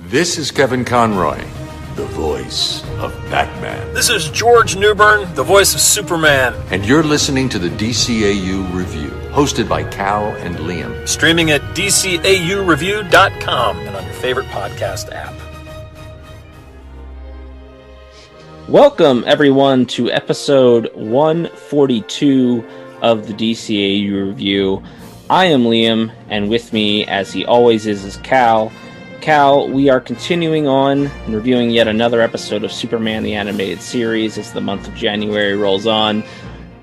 This is Kevin Conroy, the voice of Batman. This is George Newbern, the voice of Superman. And you're listening to the DCAU Review, hosted by Cal and Liam. Streaming at DCAUreview.com and on your favorite podcast app. Welcome, everyone, to episode 142 of the DCAU Review. I am Liam, and with me, as he always is Cal. Cal, we are continuing on and reviewing yet another episode of Superman the Animated Series as the month of January rolls on.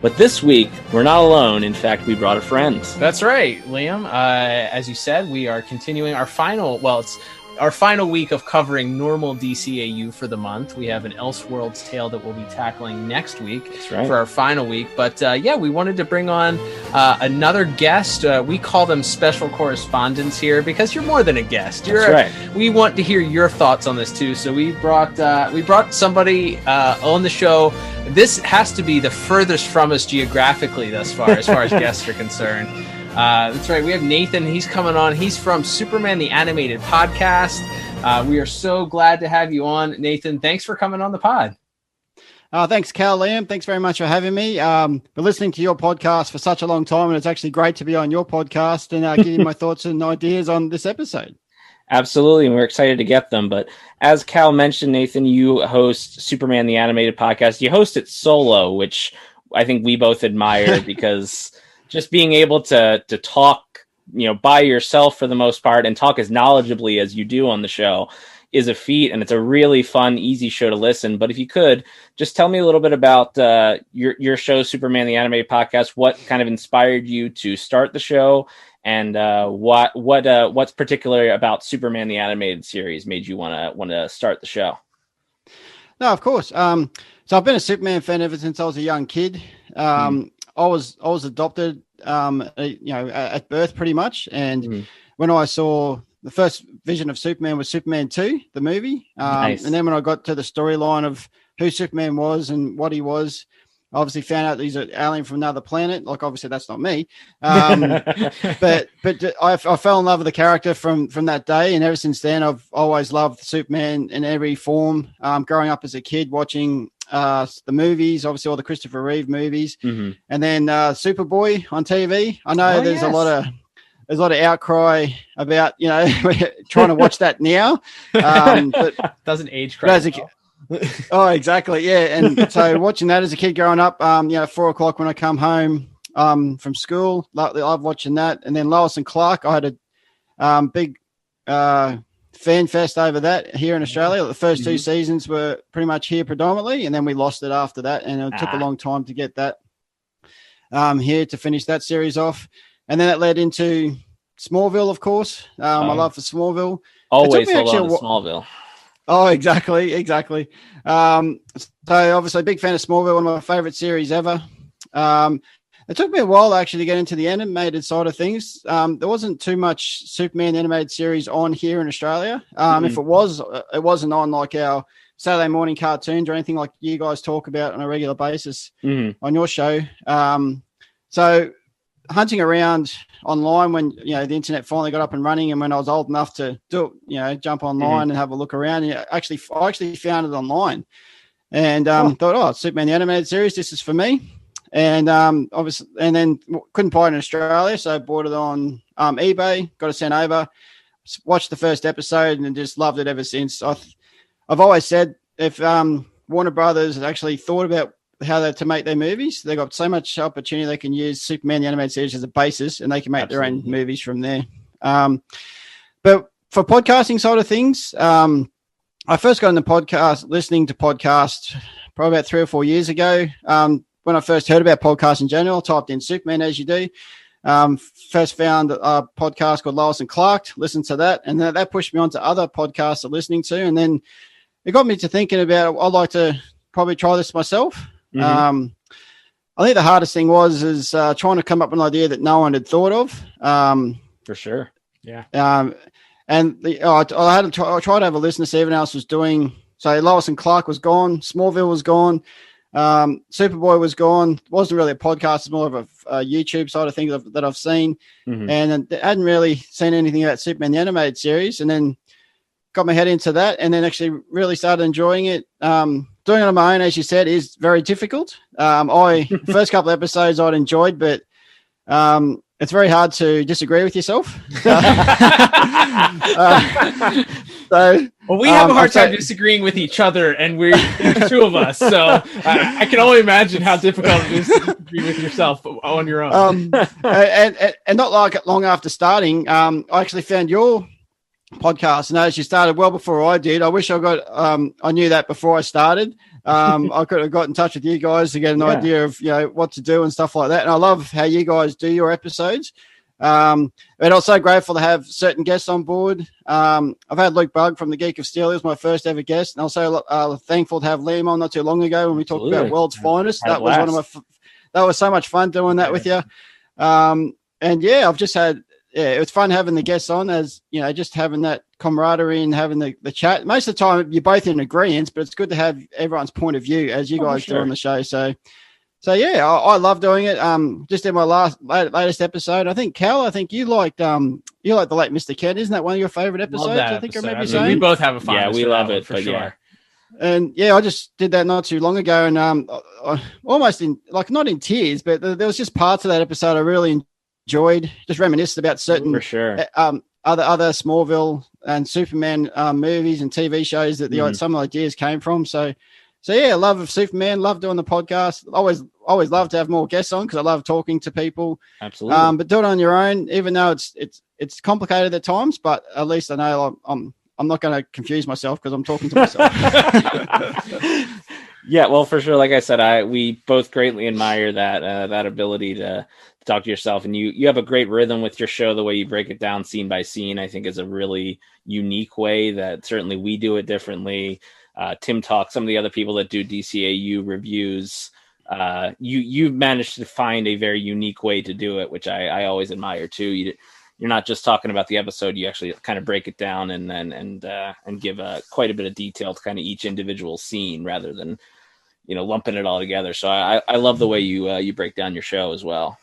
But this week, we're not alone. In fact, we brought a friend. That's right, Liam. As you said, we are continuing our final week of covering normal DCAU for the month. We have an Elseworlds tale that we'll be tackling next week for our final week. But we wanted to bring on another guest. We call them special correspondents here because you're more than a guest. We want to hear your thoughts on this too. So we brought somebody on the show. This has to be the furthest from us geographically thus far, as far as guests are concerned. That's right. We have Nathan. He's coming on. He's from Superman the Animated Podcast. We are so glad to have you on, Nathan. Thanks for coming on the pod. Thanks, Cal, Liam. Thanks very much for having me. Been listening to your podcast for such a long time, and it's actually great to be on your podcast and give you my thoughts and ideas on this episode. Absolutely, and we're excited to get them. But as Cal mentioned, Nathan, you host Superman the Animated Podcast. You host it solo, which I think we both admire because just being able to talk, by yourself for the most part and talk as knowledgeably as you do on the show is a feat, and it's a really fun, easy show to listen. But if you could, just tell me a little bit about your show, Superman the Animated Podcast, what kind of inspired you to start the show, and what's particular about Superman the Animated Series made you want to start the show? No, of course. So I've been a Superman fan ever since I was a young kid. I was adopted, at birth pretty much. And when I saw the first vision of Superman was Superman 2, the movie. Nice. And then when I got to the storyline of who Superman was and what he was, I obviously found out that he's an alien from another planet. Like, obviously that's not me. But I fell in love with the character from that day. And ever since then, I've always loved Superman in every form. Growing up as a kid, watching the movies, obviously all the Christopher Reeve movies, and then Superboy on TV. I know there's a lot of outcry about trying to watch that now, but doesn't age correctly. Oh, exactly, yeah. And so watching that as a kid growing up, 4:00 when I come home from school, love watching that. And then Lois and Clark, I had a big fan fest over that here in Australia. The first two seasons were pretty much here predominantly, and then we lost it after that, and it took a long time to get that here to finish that series off. And then it led into Smallville, of course. My love for Smallville. Always hold on to Smallville. Oh, exactly. So obviously a big fan of Smallville, one of my favorite series ever. It took me a while actually to get into the animated side of things. There wasn't too much Superman animated series on here in Australia. If it was, it wasn't on like our Saturday morning cartoons or anything like you guys talk about on a regular basis on your show. So hunting around online when the internet finally got up and running, and when I was old enough to do it, jump online and have a look around. And I actually found it online, and thought, Superman the Animated Series, this is for me. And obviously, and then couldn't buy it in Australia, so I bought it on eBay. Got it sent over. Watched the first episode and just loved it ever since. I've always said if Warner Brothers actually thought about how to make their movies, they got so much opportunity. They can use Superman the Animated Series as a basis, and they can make their own movies from there. But for podcasting side of things, I first got into listening to podcasts probably about 3 or 4 years ago. When I first heard about podcasts in general, typed in Superman as you do. First found a podcast called Lois and Clark, listened to that, and that pushed me on to other podcasts I'm listening to. And then it got me to thinking about, I'd like to probably try this myself. I think the hardest thing is trying to come up with an idea that no one had thought of. For sure. Yeah. And I tried to have a listen to see everyone else was doing. So Lois and Clark was gone. Smallville was gone. Superboy was gone. It wasn't really a podcast. It's more of a YouTube side of things that I've seen. And I hadn't really seen anything about Superman the Animated Series. And then got my head into that, and then actually really started enjoying it. Doing it on my own, as you said, is very difficult. First couple of episodes I'd enjoyed, but it's very hard to disagree with yourself. Well, we have a hard time disagreeing with each other, and we're two of us, so I can only imagine how difficult it is to disagree with yourself on your own. And not like long after starting, I actually found your podcast, and as you started well before I did. I wish I knew that before I started. I could have got in touch with you guys to get an idea of what to do and stuff like that. And I love how you guys do your episodes. And also grateful to have certain guests on board. I've had Luke Bugg from the Geek of Steel. He was my first ever guest, and also thankful to have Liam on not too long ago when we talked about World's Finest. That was that was so much fun doing that with you. And I've just had. Yeah, it was fun having the guests on, as just having that camaraderie and having the chat. Most of the time, you're both in agreement, but it's good to have everyone's point of view, as you guys do on the show. So I love doing it. Just in my latest episode, I think Cal, you liked the late Mr. Kent. Isn't that one of your favorite episodes? I think I remember you saying. We both have a fun. Yeah, we love it for sure. Yeah. And I just did that not too long ago, and almost not in tears, but there was just parts of that episode I really enjoyed, just reminisced about certain other Smallville and Superman movies and TV shows that some ideas came from. So love of Superman, love doing the podcast. Always love to have more guests on because I love talking to people. Absolutely. But do it on your own, even though it's complicated at times, but at least I know I'm not going to confuse myself because I'm talking to myself. Yeah, well, for sure. Like I said, we both greatly admire that ability to talk to yourself, and you have a great rhythm with your show. The way you break it down scene by scene, I think, is a really unique way that certainly we do it differently. Tim Talk, some of the other people that do DCAU reviews, you've managed to find a very unique way to do it, which I always admire too. You're not just talking about the episode; you actually kind of break it down and give quite a bit of detail to kind of each individual scene rather than lumping it all together. So I love the way you break down your show as well.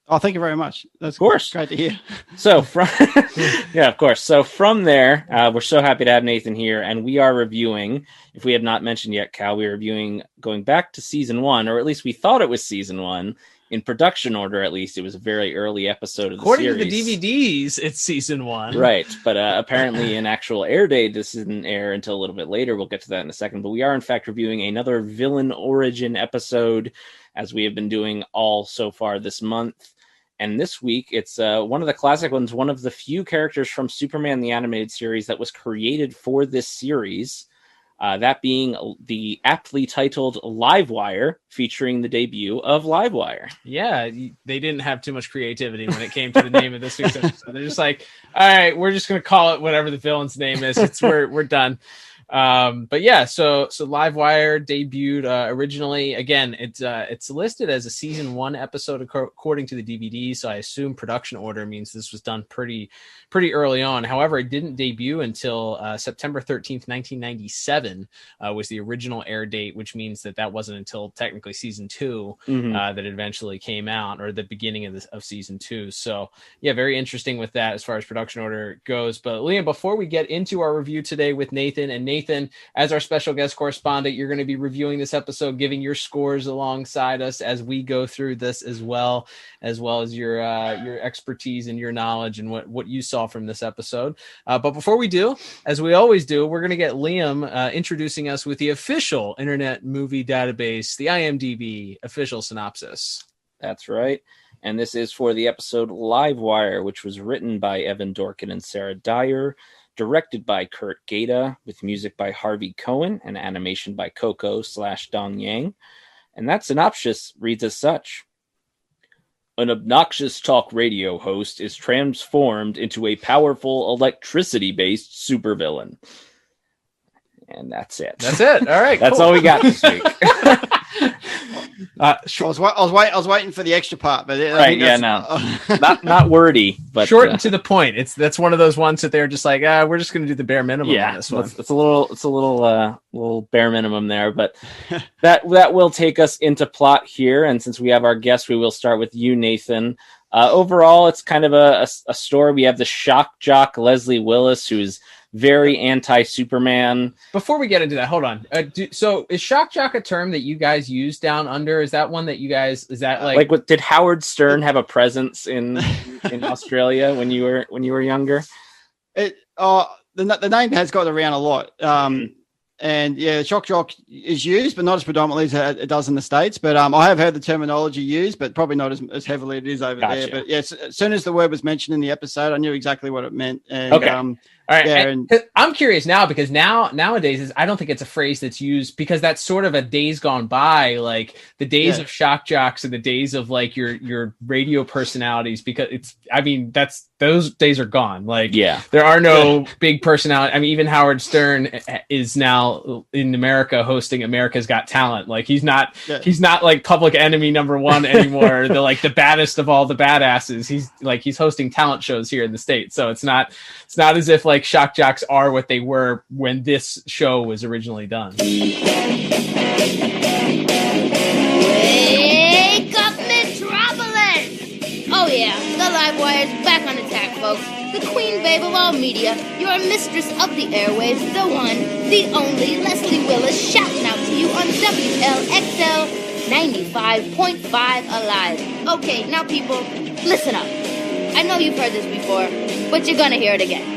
Oh, thank you very much. That's of course great to hear. So of course. So from there, we're so happy to have Nathan here, and we are reviewing. If we have not mentioned yet, Cal, we are reviewing going back to season 1, or at least we thought it was season 1 in production order. At least it was a very early episode of the series. According to the DVDs, it's season 1, right? But apparently, in actual air date, this didn't air until a little bit later. We'll get to that in a second. But we are in fact reviewing another villain origin episode, as we have been doing all so far this month. And this week, it's one of the classic ones, one of the few characters from Superman the Animated Series that was created for this series, that being the aptly titled Livewire, featuring the debut of Livewire. Yeah, they didn't have too much creativity when it came to the name of this week's episode. They're just like, all right, we're just going to call it whatever the villain's name is. We're done. But yeah, so Livewire debuted originally. Again, it's listed as a season 1 episode according to the DVD, so I assume production order means this was done pretty early on. However, it didn't debut until September 13th, 1997 was the original air date, which means that wasn't until technically season 2 that it eventually came out, or the beginning of season 2. So yeah, very interesting with that as far as production order goes. But Liam, before we get into our review today with Nathan, as our special guest correspondent, you're going to be reviewing this episode, giving your scores alongside us as we go through this, as well as your expertise and your knowledge and what you saw from this episode. But before we do, as we always do, we're going to get Liam introducing us with the official Internet Movie Database, the IMDb official synopsis. That's right. And this is for the episode Livewire, which was written by Evan Dorkin and Sarah Dyer, directed by Kurt Gaeta, with music by Harvey Cohen and animation by Coco/Dong Yang. And that synopsis reads as such. An obnoxious talk radio host is transformed into a powerful electricity-based supervillain. And that's it. That's it. All right. That's all we got this week. I was waiting for the extra part, but right, not wordy, but short and to the point. That's one of those ones that they're just like, we're just going to do the bare minimum. Yeah, on this one. It's a little bare minimum there, but that will take us into plot here. And since we have our guest, we will start with you, Nathan. Overall, it's kind of a story. We have the shock jock Leslie Willis, who's very anti-Superman. Before we get into that, hold on. So is shock jock a term that you guys use down under? Is that one that you guys, is that like what, did Howard Stern have a presence in Australia when you were younger? The name has got around a lot. And yeah, shock jock is used, but not as predominantly as it does in the States. But I have heard the terminology used, but probably not as heavily it is over there. But yes, as soon as the word was mentioned in the episode, I knew exactly what it meant. And, okay. All right. Yeah, I'm curious now because nowadays I don't think it's a phrase that's used because that's sort of a days gone by, like the days of shock jocks and the days of like your radio personalities, because those days are gone. Like, there are no big personality. I mean, even Howard Stern is now in America hosting America's Got Talent. Like he's not like Public Enemy #1 anymore. the baddest of all the badasses. He's hosting talent shows here in the States. So it's not as if like shock jocks are what they were when this show was originally done. Wake up, Metropolis! Oh yeah, the Livewire is back on attack, folks. The queen babe of all media, your mistress of the airwaves, the one, the only, Leslie Willis, shouting out to you on WLXL 95.5 Alive. Okay, now people, listen up. I know you've heard this before, but you're gonna hear it again.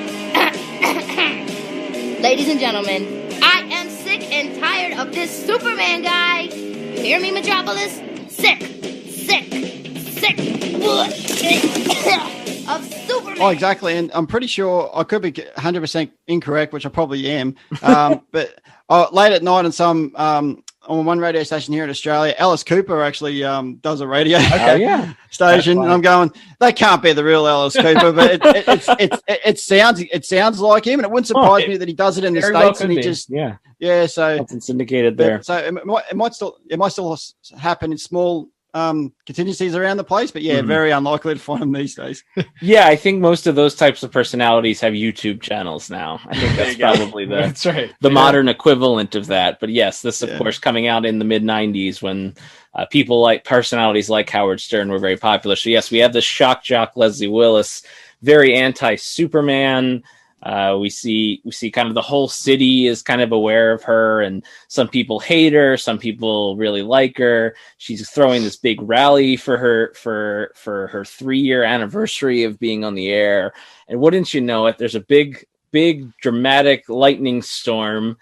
Ladies and gentlemen, I am sick and tired of this Superman guy. You hear me, Metropolis? Sick of Superman. Oh, exactly. And I'm pretty sure I could be 100% incorrect, which I probably am. But late at night on one radio station here in Australia, Alice Cooper actually does a radio station, and I'm going, that can't be the real Alice Cooper, but it sounds like him, and it wouldn't surprise me that he does it in the States, and he just so something syndicated there. So it might still happen in small contingencies around the place, but very unlikely to find them these days. I think most of those types of personalities have YouTube channels now. I think that's probably the modern equivalent of that. But yes, this of course coming out in the mid 90s when people like personalities like Howard Stern were very popular. So yes, we have the shock jock Leslie Willis, very anti-Superman. We see kind of the whole city is kind of aware of her, and some people hate her, some people really like her. She's throwing this big rally for her 3-year anniversary of being on the air. And wouldn't you know it, there's a big dramatic lightning storm.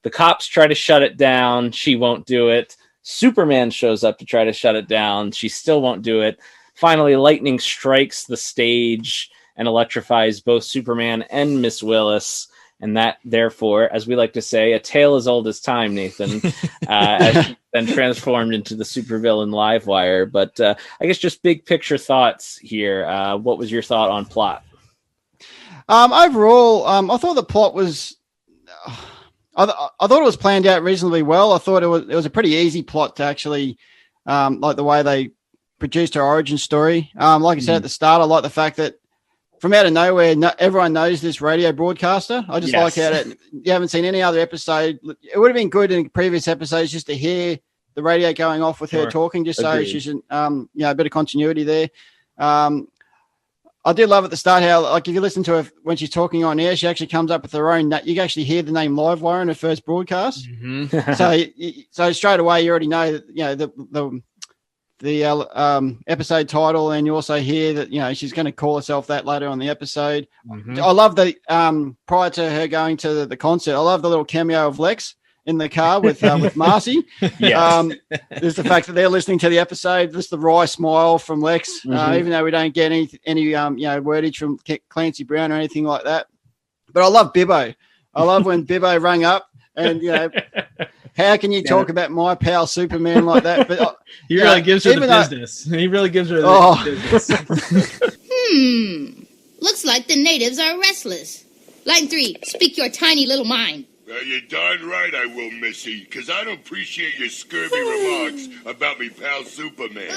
The cops try to shut it down. She won't do it. Superman shows up to try to shut it down. She still won't do it. Finally, lightning strikes the stage and electrifies both Superman and Miss Willis. And that, therefore, as we like to say, a tale as old as time, Nathan, as she then transformed into the supervillain Livewire. But I guess just big picture thoughts here. What was your thought on plot? Overall, I thought the plot was... I thought it was planned out reasonably well. I thought it was a pretty easy plot to actually, like the way they produced her origin story. Like I said at the start, I like the fact that from out of nowhere, everyone knows this radio broadcaster. I just like how you haven't seen any other episode. It would have been good in previous episodes just to hear the radio going off with her talking, just so she's a bit of continuity there. I did love at the start how, like, if you listen to her when she's talking on air, she actually comes up with her own. You can actually hear the name Livewire in her first broadcast. Mm-hmm. so straight away you already know that the episode title, and you also hear that she's going to call herself that later on the episode. Mm-hmm. I love the prior to her going to the concert, I love the little cameo of Lex in the car with Marcy. There's the fact that they're listening to the episode. There's the wry smile from Lex, even though we don't get any wordage from Clancy Brown or anything like that. But I love Bibbo. I love when Bibbo rang up and how can you talk about my pal Superman like that? But he really gives her the business. He really gives her the business. Looks like the natives are restless. Line 3, speak your tiny little mind. You're darn right I will, Missy, because I don't appreciate your scurvy remarks about me pal Superman.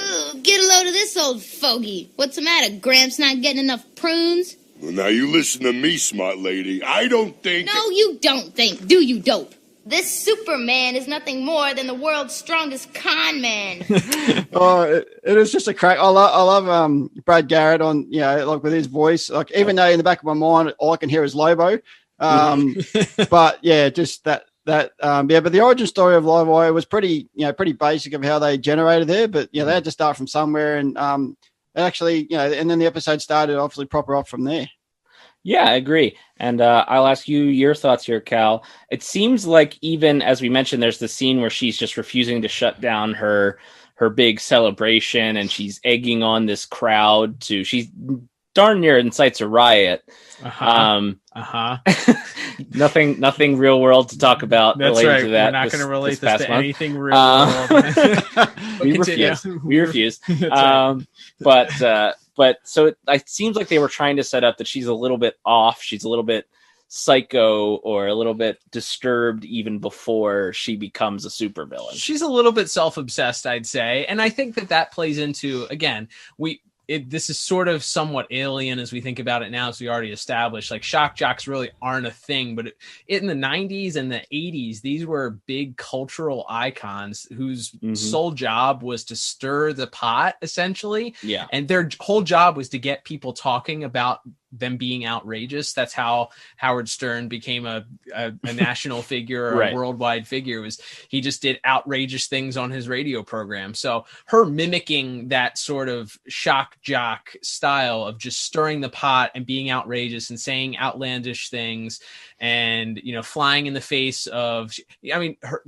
Get a load of this old fogey. What's the matter, Gramps not getting enough prunes? Well, now you listen to me, smart lady. I don't think... No, you don't think, do you, dope? This Superman is nothing more than the world's strongest con man. It is just a crack. I love Brad Garrett on, like with his voice. Like, even though in the back of my mind, all I can hear is Lobo. But yeah, just that. But the origin story of Livewire was pretty basic of how they generated there. But they had to start from somewhere, and actually, and then the episode started obviously proper off from there. Yeah, I agree. And I'll ask you your thoughts here, Cal. It seems like, even as we mentioned, there's the scene where she's just refusing to shut down her big celebration, and she's egging on this crowd she's darn near incites a riot. Nothing real world to talk about. That's related right. To that. We're not going to relate this to month. Anything real world. We refuse. But so it seems like they were trying to set up that she's a little bit off. She's a little bit psycho or a little bit disturbed even before she becomes a supervillain. She's a little bit self-obsessed, I'd say. And I think that plays into, again, this is sort of somewhat alien as we think about it now, as we already established. Like, shock jocks really aren't a thing, but in the 90s and the 80s, these were big cultural icons whose sole job was to stir the pot, essentially. Yeah. And their whole job was to get people talking about them being outrageous. That's how Howard Stern became a national figure or a worldwide figure. He just did outrageous things on his radio program. So her mimicking that sort of shock jock style of just stirring the pot and being outrageous and saying outlandish things and, flying in the face of,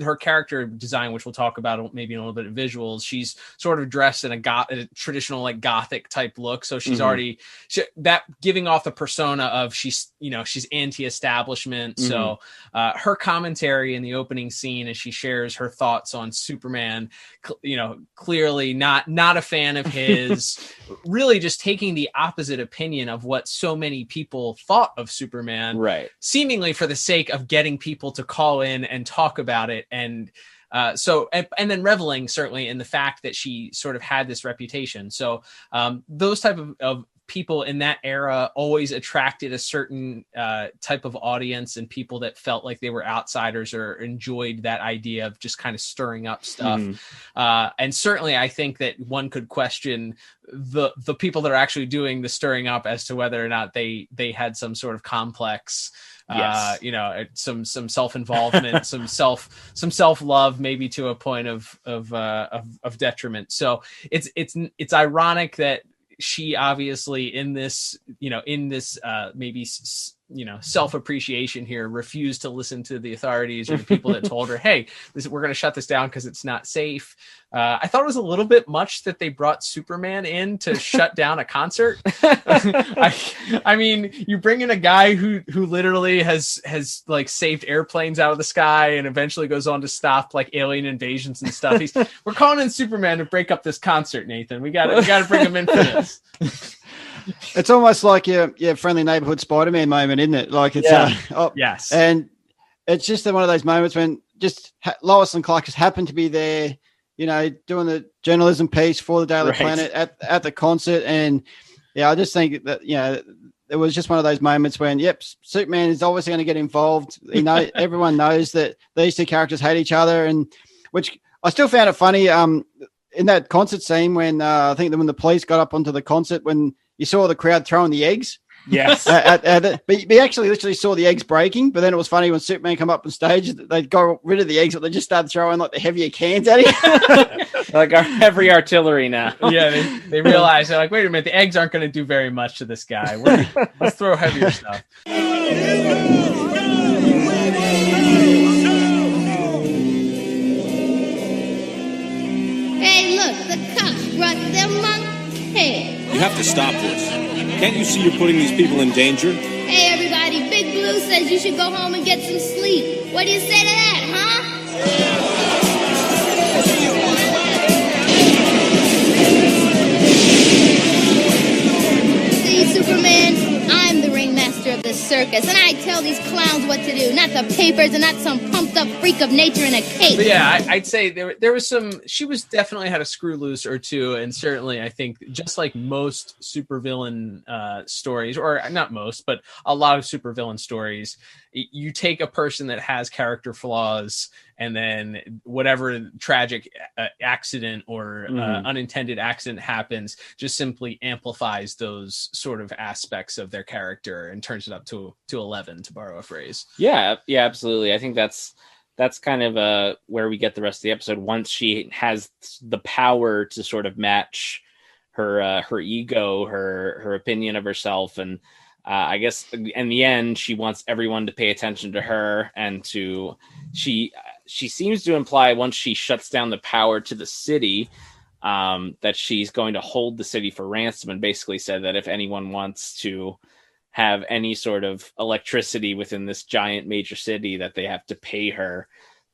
her character design, which we'll talk about maybe in a little bit of visuals. She's sort of dressed in a traditional like gothic type look. So she's already that giving off the persona of she's anti-establishment. So her commentary in the opening scene as she shares her thoughts on Superman, clearly not a fan of his, really just taking the opposite opinion of what so many people thought of Superman, right? Seemingly for the sake of getting people to call in and talk about it. And and then reveling certainly in the fact that she sort of had this reputation. So those type of people in that era always attracted a certain type of audience and people that felt like they were outsiders or enjoyed that idea of just kind of stirring up stuff. And certainly I think that one could question the people that are actually doing the stirring up as to whether or not they had some sort of complex, some self-involvement, some self-love, maybe to a point of detriment. So it's ironic that she obviously in this maybe self-appreciation here refused to listen to the authorities or the people that told her, hey, we're going to shut this down because it's not safe. I thought it was a little bit much that they brought Superman in to shut down a concert. I mean, you bring in a guy who literally has like saved airplanes out of the sky and eventually goes on to stop like alien invasions and stuff. We're calling in Superman to break up this concert, Nathan. We got to bring him in for this. It's almost like your friendly neighborhood Spider-Man moment, isn't it? Like it's yes, and it's just one of those moments when just Lois and Clark just happen to be there, doing the journalism piece for the Daily Planet at the concert, and I just think that it was just one of those moments when Superman is obviously going to get involved. Everyone knows that these two characters hate each other, and which I still found it funny in that concert scene when I think that when the police got up onto the concert when you saw the crowd throwing the eggs. Yes. But we actually literally saw the eggs breaking. But then it was funny when Superman come up on stage, they got rid of the eggs, but they just started throwing like the heavier cans at him. Like our heavy artillery now. Yeah, they realized, they're like, wait a minute, the eggs aren't going to do very much to this guy. Let's throw heavier stuff. Hey, look, the cops brought them monkey. You have to stop this. Can't you see you're putting these people in danger? Hey, everybody, Big Blue says you should go home and get some sleep. What do you say to that, huh? See, Superman, I'm the ringmaster of the circus, and I tell these clowns what to do, not the papers and not some pumped-up freak of nature in a cape. But yeah, I'd say there was she was definitely had a screw loose or two, and certainly I think just like most supervillain stories, or not most, but a lot of supervillain stories, you take a person that has character flaws, and then whatever tragic accident or unintended accident happens just simply amplifies those sort of aspects of their character and turns it up to 11, to borrow a phrase. Yeah, absolutely. I think that's kind of where we get the rest of the episode. Once she has the power to sort of match her ego, her opinion of herself, and I guess in the end, she wants everyone to pay attention to her, and she seems to imply once she shuts down the power to the city, that she's going to hold the city for ransom, and basically said that if anyone wants to have any sort of electricity within this giant major city, that they have to pay her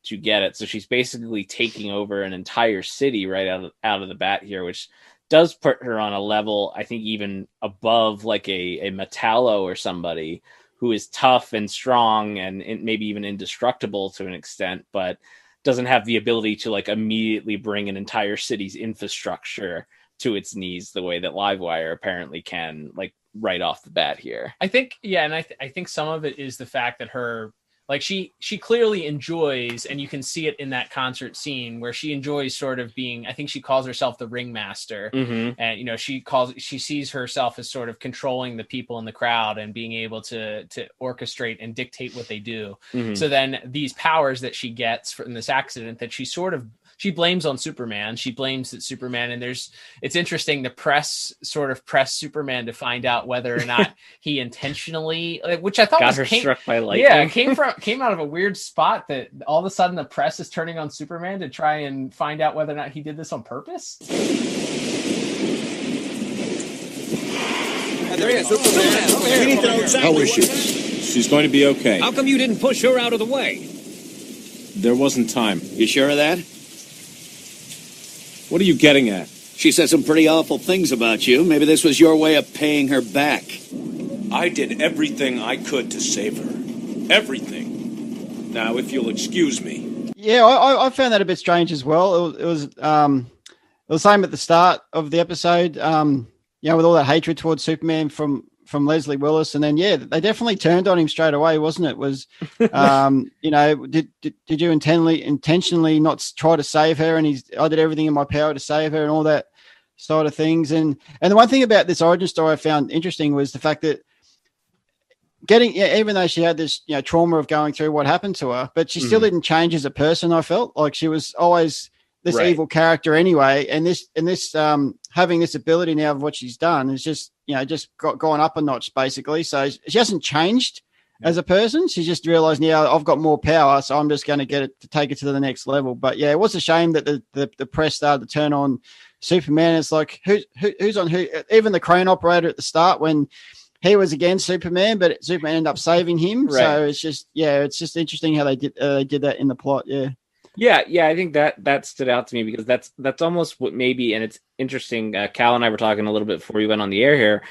to get it. So she's basically taking over an entire city right out of the bat here, which does put her on a level, I think, even above like a Metallo or somebody who is tough and strong and maybe even indestructible to an extent, but doesn't have the ability to like immediately bring an entire city's infrastructure to its knees the way that Livewire apparently can, like right off the bat here. I think, yeah, and I think some of it is the fact that her, like she clearly enjoys, and you can see it in that concert scene where she enjoys sort of being, I think she calls herself the ringmaster. And, you know, she sees herself as sort of controlling the people in the crowd and being able to orchestrate and dictate what they do. So then these powers that she gets from this accident that she blames on Superman. She blames that Superman, and it's interesting. The press sort of pressed Superman to find out whether or not he intentionally, which I thought got her struck by lightning. Yeah, came out of a weird spot that all of a sudden the press is turning on Superman to try and find out whether or not he did this on purpose. How is she? She's going to be okay. How come you didn't push her out of the way? There wasn't time. You sure of that? What are you getting at? She said some pretty awful things about you. Maybe this was your way of paying her back. I did everything I could to save her. Everything. Now, if you'll excuse me. Yeah, I found that a bit strange as well. It was the same at the start of the episode. You know, with all that hatred towards Superman from Leslie Willis, and then they definitely turned on him straight away, wasn't it? Was you know, did you intentionally not try to save her? And I did everything in my power to save her, and all that sort of things. And the one thing about this origin story I found interesting was the fact that even though she had this, you know, trauma of going through what happened to her, but she still didn't change as a person. I felt like she was always this evil character anyway, and this having this ability now of what she's done is just, you know, just gone up a notch basically. So she hasn't changed as a person. She's just realized now I've got more power, so I'm just going to take it to the next level. But yeah, it was a shame that the press started to turn on Superman. It's like who's on who? Even the crane operator at the start when he was against Superman, but Superman ended up saving him. Right. So it's just interesting how they did that in the plot. Yeah, I think that stood out to me because that's almost what maybe, and it's interesting. Cal and I were talking a little bit before we went on the air here.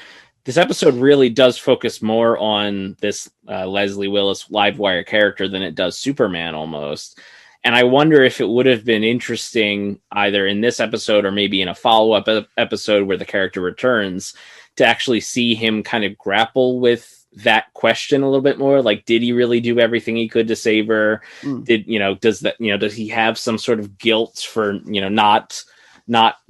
This episode really does focus more on this Leslie Willis Livewire character than it does Superman almost. And I wonder if it would have been interesting either in this episode or maybe in a follow-up episode where the character returns to actually see him kind of grapple with that question a little bit more. Like, did he really do everything he could to save her? Does he have some sort of guilt for, you know, not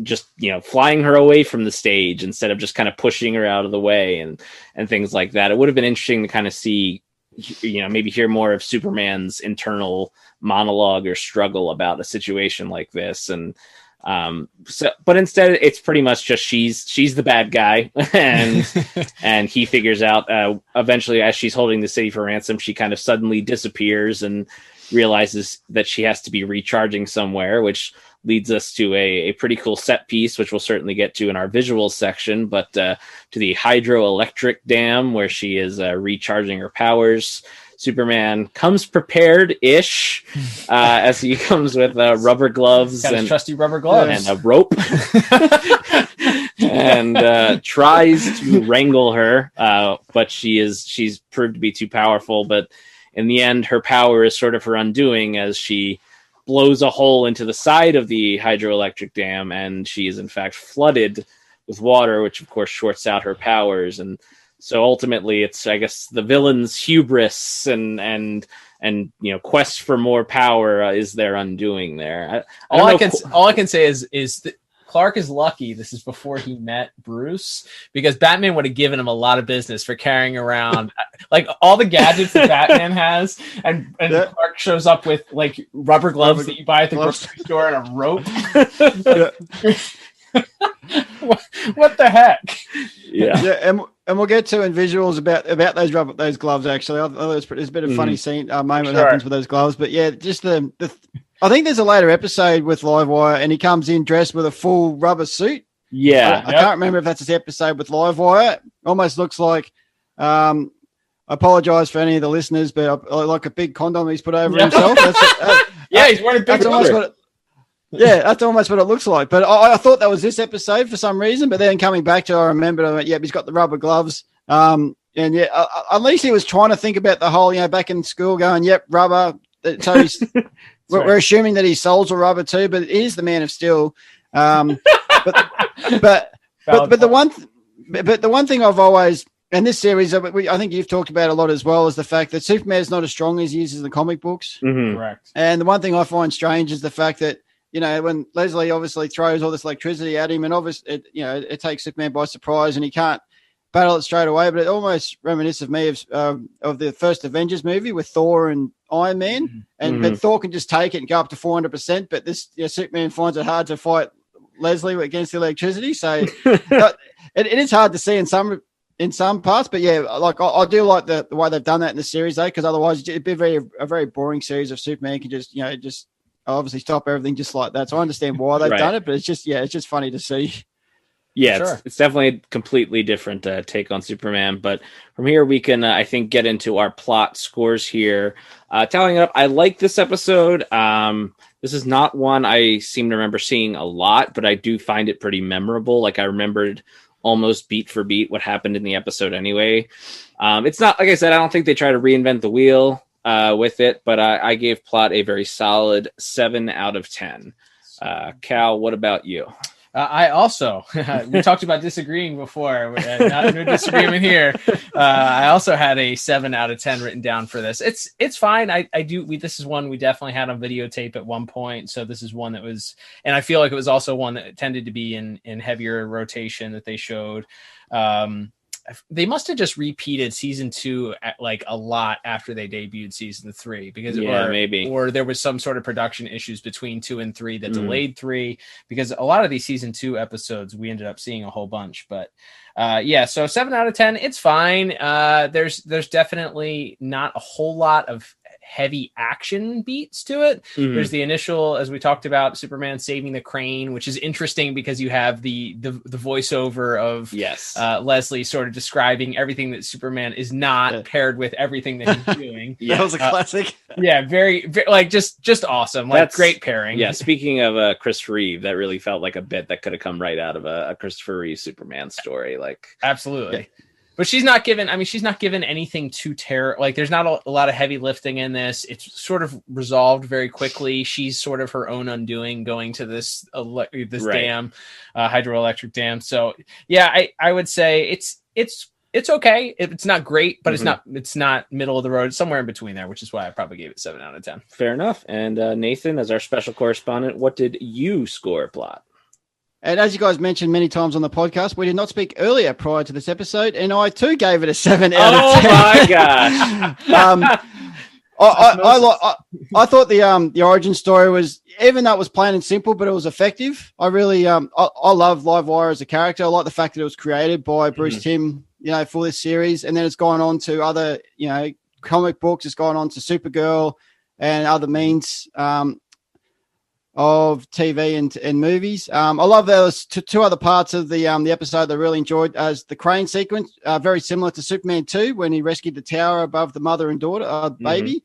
just, you know, flying her away from the stage instead of just kind of pushing her out of the way and things like that? It would have been interesting to kind of see, you know, maybe hear more of Superman's internal monologue or struggle about a situation like this. And but instead it's pretty much just she's the bad guy and he figures out eventually as she's holding the city for ransom, she kind of suddenly disappears and realizes that she has to be recharging somewhere, which leads us to a pretty cool set piece, which we'll certainly get to in our visuals section, but to the hydroelectric dam where she is recharging her powers. Superman comes prepared-ish as he comes with rubber gloves and trusty rubber gloves and a rope and tries to wrangle her, but she's proved to be too powerful. But in the end, her power is sort of her undoing as she blows a hole into the side of the hydroelectric dam, and she is in fact flooded with water, which of course shorts out her powers. And So ultimately, it's, I guess, the villain's hubris and quest for more power is their undoing there. All I can say is that Clark is lucky this is before he met Bruce, because Batman would have given him a lot of business for carrying around like all the gadgets that Batman has, and Clark shows up with like rubber gloves that you buy at the grocery store and a rope. What the heck? Yeah, and we'll get to in visuals about those gloves. Actually, there's a bit of funny scene moment happens with those gloves, but yeah, just the I think there's a later episode with Livewire, and he comes in dressed with a full rubber suit. Yeah, I can't remember if that's his episode with Livewire. Almost looks like. I apologize for any of the listeners, but like a big condom he's put over himself. He's wearing a big condom. That's almost what it looks like. But I thought that was this episode for some reason. But then coming back to it, I remembered, I went, he's got the rubber gloves. And at least he was trying to think about the whole, back in school going, rubber. So we're assuming that his soles are rubber too, but it is the Man of Steel. But the one thing I've always, and this series, I think you've talked about a lot as well, is the fact that Superman is not as strong as he is in the comic books. Mm-hmm. Correct. And the one thing I find strange is the fact that, when Leslie obviously throws all this electricity at him, and obviously, it takes Superman by surprise, and he can't battle it straight away. But it almost reminisces of me of the first Avengers movie with Thor and Iron Man, but Thor can just take it and go up to 400%. But this Superman finds it hard to fight Leslie against the electricity, so it is hard to see in some parts. But I do like the way they've done that in the series, though, because otherwise it'd be a very boring series of Superman can just obviously stop everything just like that. So I understand why they've done it, but it's just funny to see. Yeah, it's definitely a completely different take on Superman. But from here, we can, I think, get into our plot scores here. Tallying it up, I like this episode. This is not one I seem to remember seeing a lot, but I do find it pretty memorable. Like, I remembered almost beat for beat what happened in the episode anyway. It's not, like I said, I don't think they try to reinvent the wheel with it, but I gave plot a very solid 7 out of 10. Cal, what about you? I also, we talked about disagreeing before, no disagreement here. I also had a 7 out of 10 written down for this. It's fine. This is one we definitely had on videotape at one point. So this is one that was, and I feel like it was also one that tended to be in heavier rotation that they showed. They must have just repeated season 2 a lot after they debuted season 3, because or there was some sort of production issues between 2 and 3 that delayed 3, because a lot of these season 2 episodes we ended up seeing a whole bunch. But so 7 out of 10, it's fine. There's definitely not a whole lot of heavy action beats to it. There's the initial, as we talked about, Superman saving the crane, which is interesting because you have the voiceover of Leslie sort of describing everything that Superman is not paired with everything that he's doing. That was a classic. Very, very just awesome. That's great pairing. Yeah, speaking of Christopher Reeve, that really felt like a bit that could have come right out of a Christopher Reeve Superman story. Absolutely. But she's not given anything too terrible. There's not a lot of heavy lifting in this. It's sort of resolved very quickly. She's sort of her own undoing, going to this dam, hydroelectric dam. So yeah, I would say it's okay. It's not great, but it's not middle of the road. It's somewhere in between there, which is why I probably gave it 7 out of 10. Fair enough. And Nathan, as our special correspondent, what did you score plot? And as you guys mentioned many times on the podcast, we did not speak earlier prior to this episode, and I too gave it a 7 out of 10. Oh my gosh! I thought the origin story was, even though it was plain and simple, but it was effective. I really I love Livewire as a character. I like the fact that it was created by Bruce Timm, for this series, and then it's gone on to other comic books. It's gone on to Supergirl and other means of TV and movies. I love those two other parts of the episode that I really enjoyed, as the crane sequence, very similar to Superman 2 when he rescued the tower above the mother and daughter baby.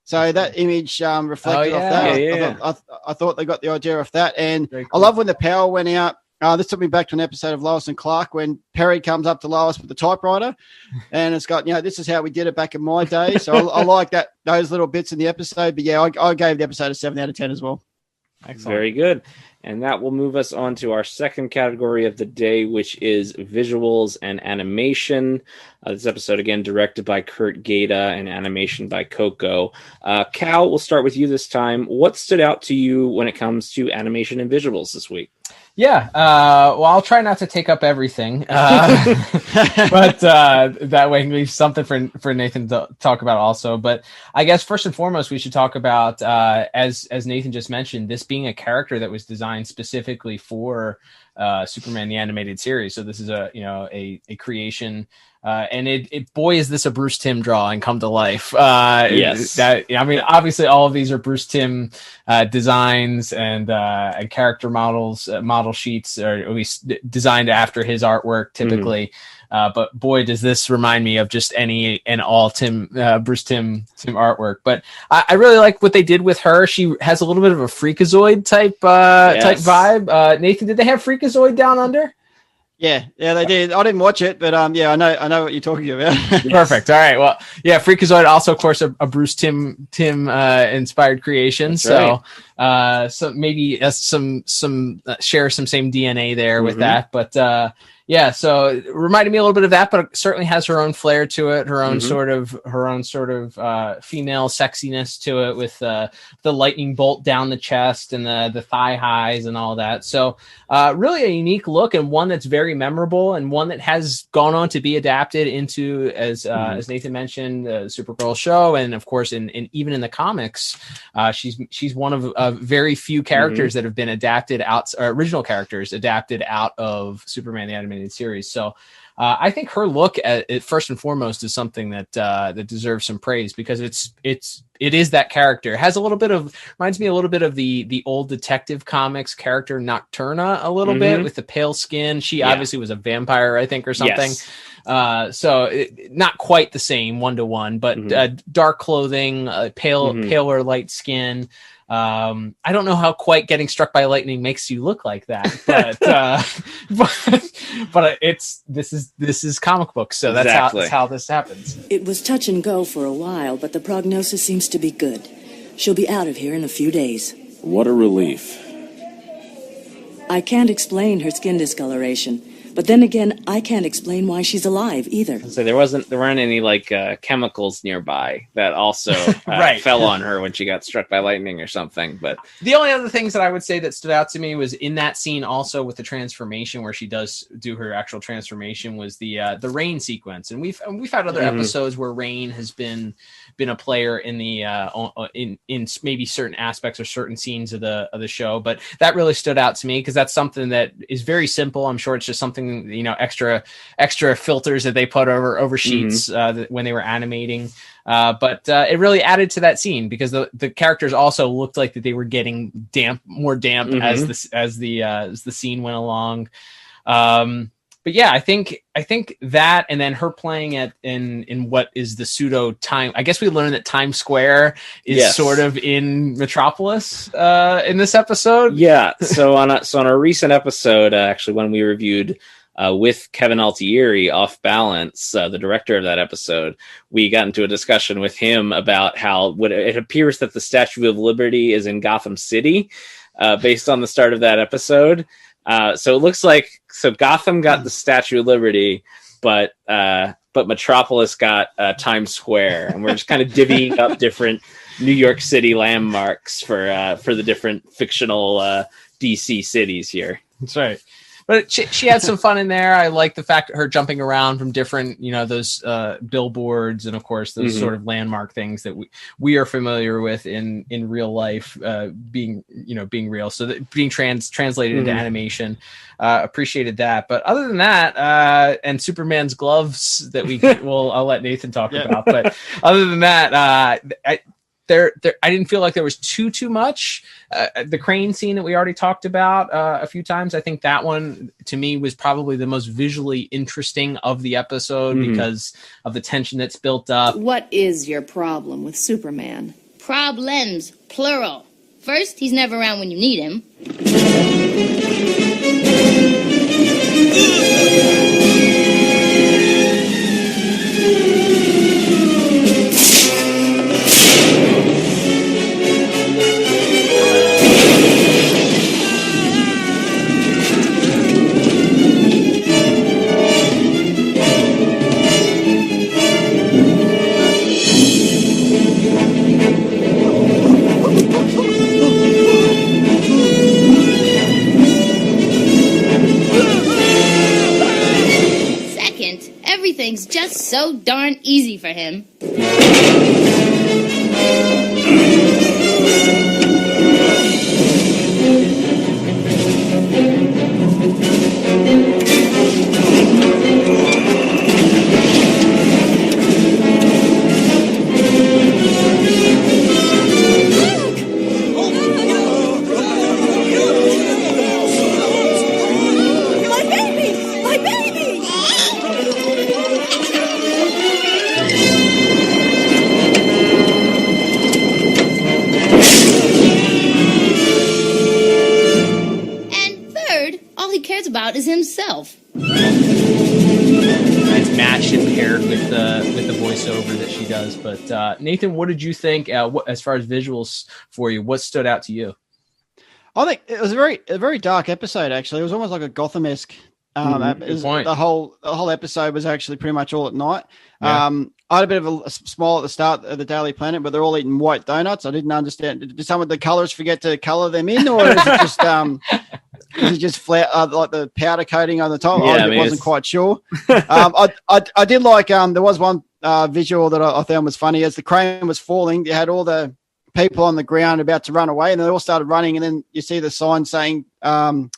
So that image reflected off that. I thought they got the idea of that. And cool. I love when the power went out. This took me back to an episode of Lois and Clark when Perry comes up to Lois with the typewriter, and it's got, this is how we did it back in my day. So I like those little bits in the episode. But yeah, I gave the episode a 7 out of 10 as well. Excellent. Very good. And that will move us on to our second category of the day, which is visuals and animation. This episode, again, directed by Kurt Gaeta and animation by Coco. Cal, we'll start with you this time. What stood out to you when it comes to animation and visuals this week? Yeah, well, I'll try not to take up everything, but that way I can leave something for Nathan to talk about also. But I guess first and foremost, we should talk about, as Nathan just mentioned, this being a character that was designed specifically for Superman the Animated Series. So this is a creation. And boy, is this a Bruce Timm drawing come to life. Yes. Obviously all of these are Bruce Timm designs and character models, model sheets, or at least designed after his artwork typically. But boy, does this remind me of just any and all Bruce Timm artwork. But I really like what they did with her. She has a little bit of a Freakazoid type vibe. Nathan, did they have Freakazoid down under? Yeah, they did. I didn't watch it, but I know what you're talking about. Perfect. All right. Well, yeah, Freakazoid also, of course, a Bruce Timm inspired creation. That's so, so maybe some share some same DNA there with that. But yeah, so it reminded me a little bit of that, but it certainly has her own flair to it, her own sort of female sexiness to it, with the lightning bolt down the chest and the thigh highs and all that. So really a unique look, and one that's very memorable, and one that has gone on to be adapted into, as Nathan mentioned, the Supergirl show, and of course in even in the comics, she's one of very few characters that have been adapted out, or original characters adapted out of Superman the Animated Series. So I think her look at it, first and foremost, is something that deserves some praise, because it is that character. It has reminds me a little bit of the old Detective Comics character Nocturna a little bit, with the pale skin. She obviously was a vampire, I think, or something. Yes. So not quite the same one-to-one, but dark clothing, paler light skin. I don't know how quite getting struck by lightning makes you look like that, but this is comic books, so that's how this happens. It was touch and go for a while, but the prognosis seems to be good. She'll be out of here in a few days. What a relief. I can't explain her skin discoloration, but then again, I can't explain why she's alive either. So there weren't any chemicals nearby that also fell on her when she got struck by lightning or something. But the only other things that I would say that stood out to me was in that scene, also with the transformation where she does do her actual transformation, was the rain sequence. And we've had other episodes where rain has been a player in the in maybe certain aspects or certain scenes of the show, but that really stood out to me because that's something that is very simple. I'm sure it's just something, extra filters that they put over sheets when they were animating, but it really added to that scene because the characters also looked like that they were getting more damp as the scene went along. But yeah, I think that, and then her playing it in what is the pseudo time. I guess we learned that Times Square is sort of in Metropolis in this episode. Yeah. So on a recent episode, actually, when we reviewed with Kevin Altieri, Off Balance, the director of that episode, we got into a discussion with him about how it appears that the Statue of Liberty is in Gotham City, based on the start of that episode. So it looks like Gotham got the Statue of Liberty, but Metropolis got Times Square, and we're just kind of divvying up different New York City landmarks for the different fictional DC cities here. That's right. But she had some fun in there. I like the fact that her jumping around from different, those billboards and, of course, those sort of landmark things that we are familiar with in real life, being real. So that being translated into animation, appreciated that. But other than that, and Superman's gloves that I'll let Nathan talk about. But other than that, I didn't feel like there was too much. The crane scene that we already talked about a few times, I think that one to me was probably the most visually interesting of the episode because of the tension that's built up. What is your problem with Superman? Problems, plural. First, he's never around when you need him. just so darn easy for him. About is himself. It's matched and paired with the voiceover that she does. But Nathan, what did you think as far as visuals for you? What stood out to you? I think it was a very dark episode. Actually, it was almost like a Gotham-esque. The whole episode was actually pretty much all at night. Yeah. I had a bit of a smile at the start of the Daily Planet, but they're all eating white donuts. I didn't understand. Did some of the colors forget to color them in, or is it just is it just flat like the powder coating on the top? Yeah, I wasn't quite sure. I did like there was one visual that I found was funny. As the crane was falling, you had all the people on the ground about to run away, and they all started running, and then you see the sign saying don't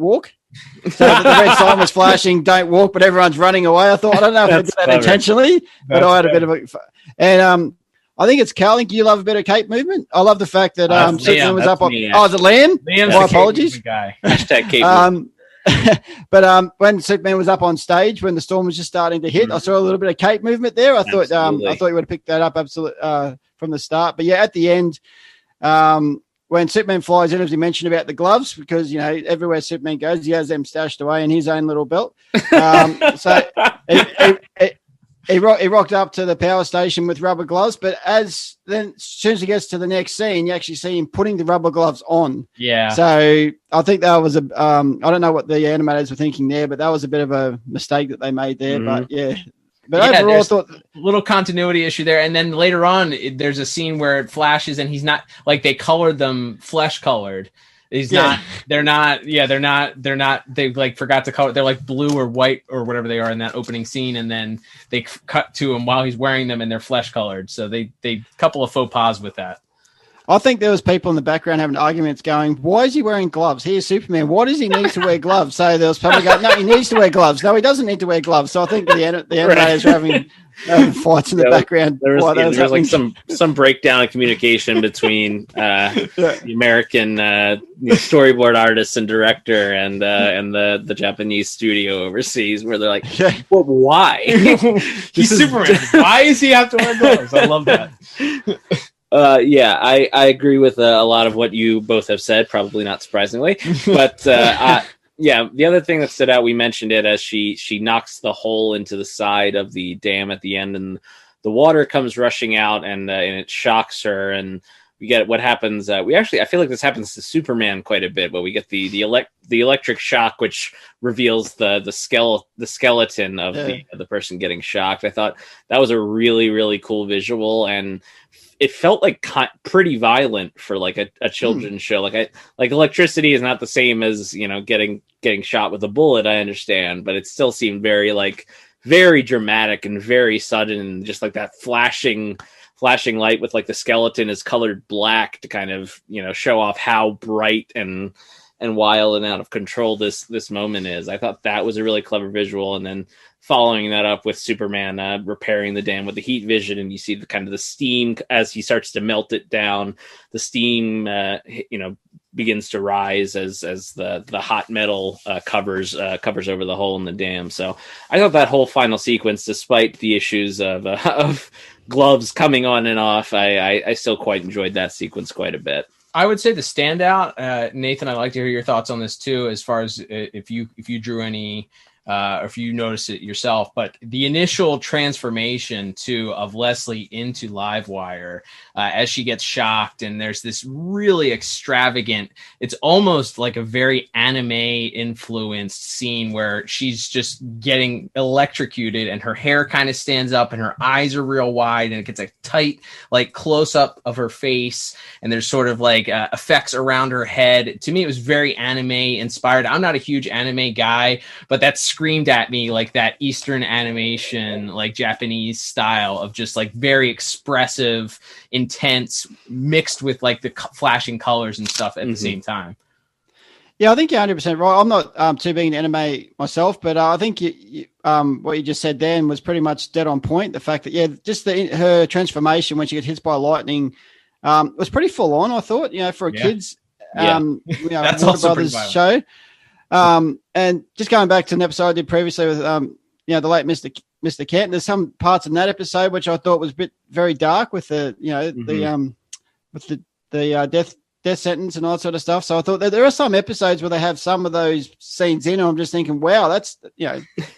walk. So the red sign was flashing, don't walk, but everyone's running away. I thought, I don't know if they did that intentionally, but I had a bit of a... And I think it's Cal. You love a bit of cape movement. I love the fact that Superman was up on... Oh, is it Lan? My apologies. Guy. Hashtag cape But when Superman was up on stage, when the storm was just starting to hit, I saw a little bit of cape movement there. I thought you would have picked that up absolutely from the start. But yeah, at the end... when Superman flies in, as we mentioned about the gloves, because, you know, everywhere Superman goes, he has them stashed away in his own little belt. So he rocked up to the power station with rubber gloves, but as soon as he gets to the next scene, you actually see him putting the rubber gloves on. Yeah. So I think that was I don't know what the animators were thinking there, but that was a bit of a mistake that they made there. But yeah. But overall, I thought a little continuity issue there. And then later on, there's a scene where it flashes and he's not, like, they colored them flesh colored. They like forgot to color. They're like blue or white or whatever they are in that opening scene. And then they cut to him while he's wearing them and they're flesh colored. So they couple of faux pas with that. I think there was people in the background having arguments going, why is he wearing gloves? He's Superman. Why does he need to wear gloves? So there was people going, no, he needs to wear gloves. No, he doesn't need to wear gloves. So I think the animators were having fights in the background. There was like some breakdown of communication between the American storyboard artist and director and the Japanese studio overseas, where they're like, well, why? He's Superman. Why does he have to wear gloves? I love that. I agree with a lot of what you both have said, probably not surprisingly. But the other thing that stood out, we mentioned it as she knocks the hole into the side of the dam at the end, and the water comes rushing out, and it shocks her, and we get what happens. I feel like this happens to Superman quite a bit, but we get the electric shock, which reveals the skeleton of the person getting shocked. I thought that was a really, really cool visual, and it felt like pretty violent for like a children's show. Like electricity is not the same as, you know, getting shot with a bullet. I understand, but it still seemed very dramatic and very sudden. Just like that flashing light with like the skeleton is colored black to kind of, you know, show off how bright and wild and out of control this moment is. I thought that was a really clever visual, and then following that up with Superman repairing the dam with the heat vision, and you see the steam as he starts to melt it down. The steam, begins to rise as the hot metal covers over the hole in the dam. So I thought that whole final sequence, despite the issues of gloves coming on and off, I still quite enjoyed that sequence quite a bit. I would say the standout, Nathan, I'd like to hear your thoughts on this too, as far as if you drew any, or if you noticed it yourself, but the initial transformation of Leslie into Livewire, as she gets shocked, and there's this really extravagant, it's almost like a very anime influenced scene where she's just getting electrocuted and her hair kind of stands up and her eyes are real wide and it gets a tight, like close up of her face. And there's sort of like effects around her head. To me, it was very anime inspired. I'm not a huge anime guy, but that's screamed at me like that Eastern animation, like Japanese style of just like very expressive, intense, mixed with like the flashing colors and stuff at the same time. Yeah, I think you're 100% right. I'm not too big into anime myself, but I think what you just said then was pretty much dead on point. The fact that, just her transformation when she gets hit by lightning was pretty full on, I thought, for a kid's That's Warner also Brothers show. And just going back to an episode I did previously with, the late Mr. Kent, there's some parts in that episode which I thought was very dark with the, with the death sentence and all that sort of stuff. So I thought that there are some episodes where they have some of those scenes in, and I'm just thinking, wow, that's,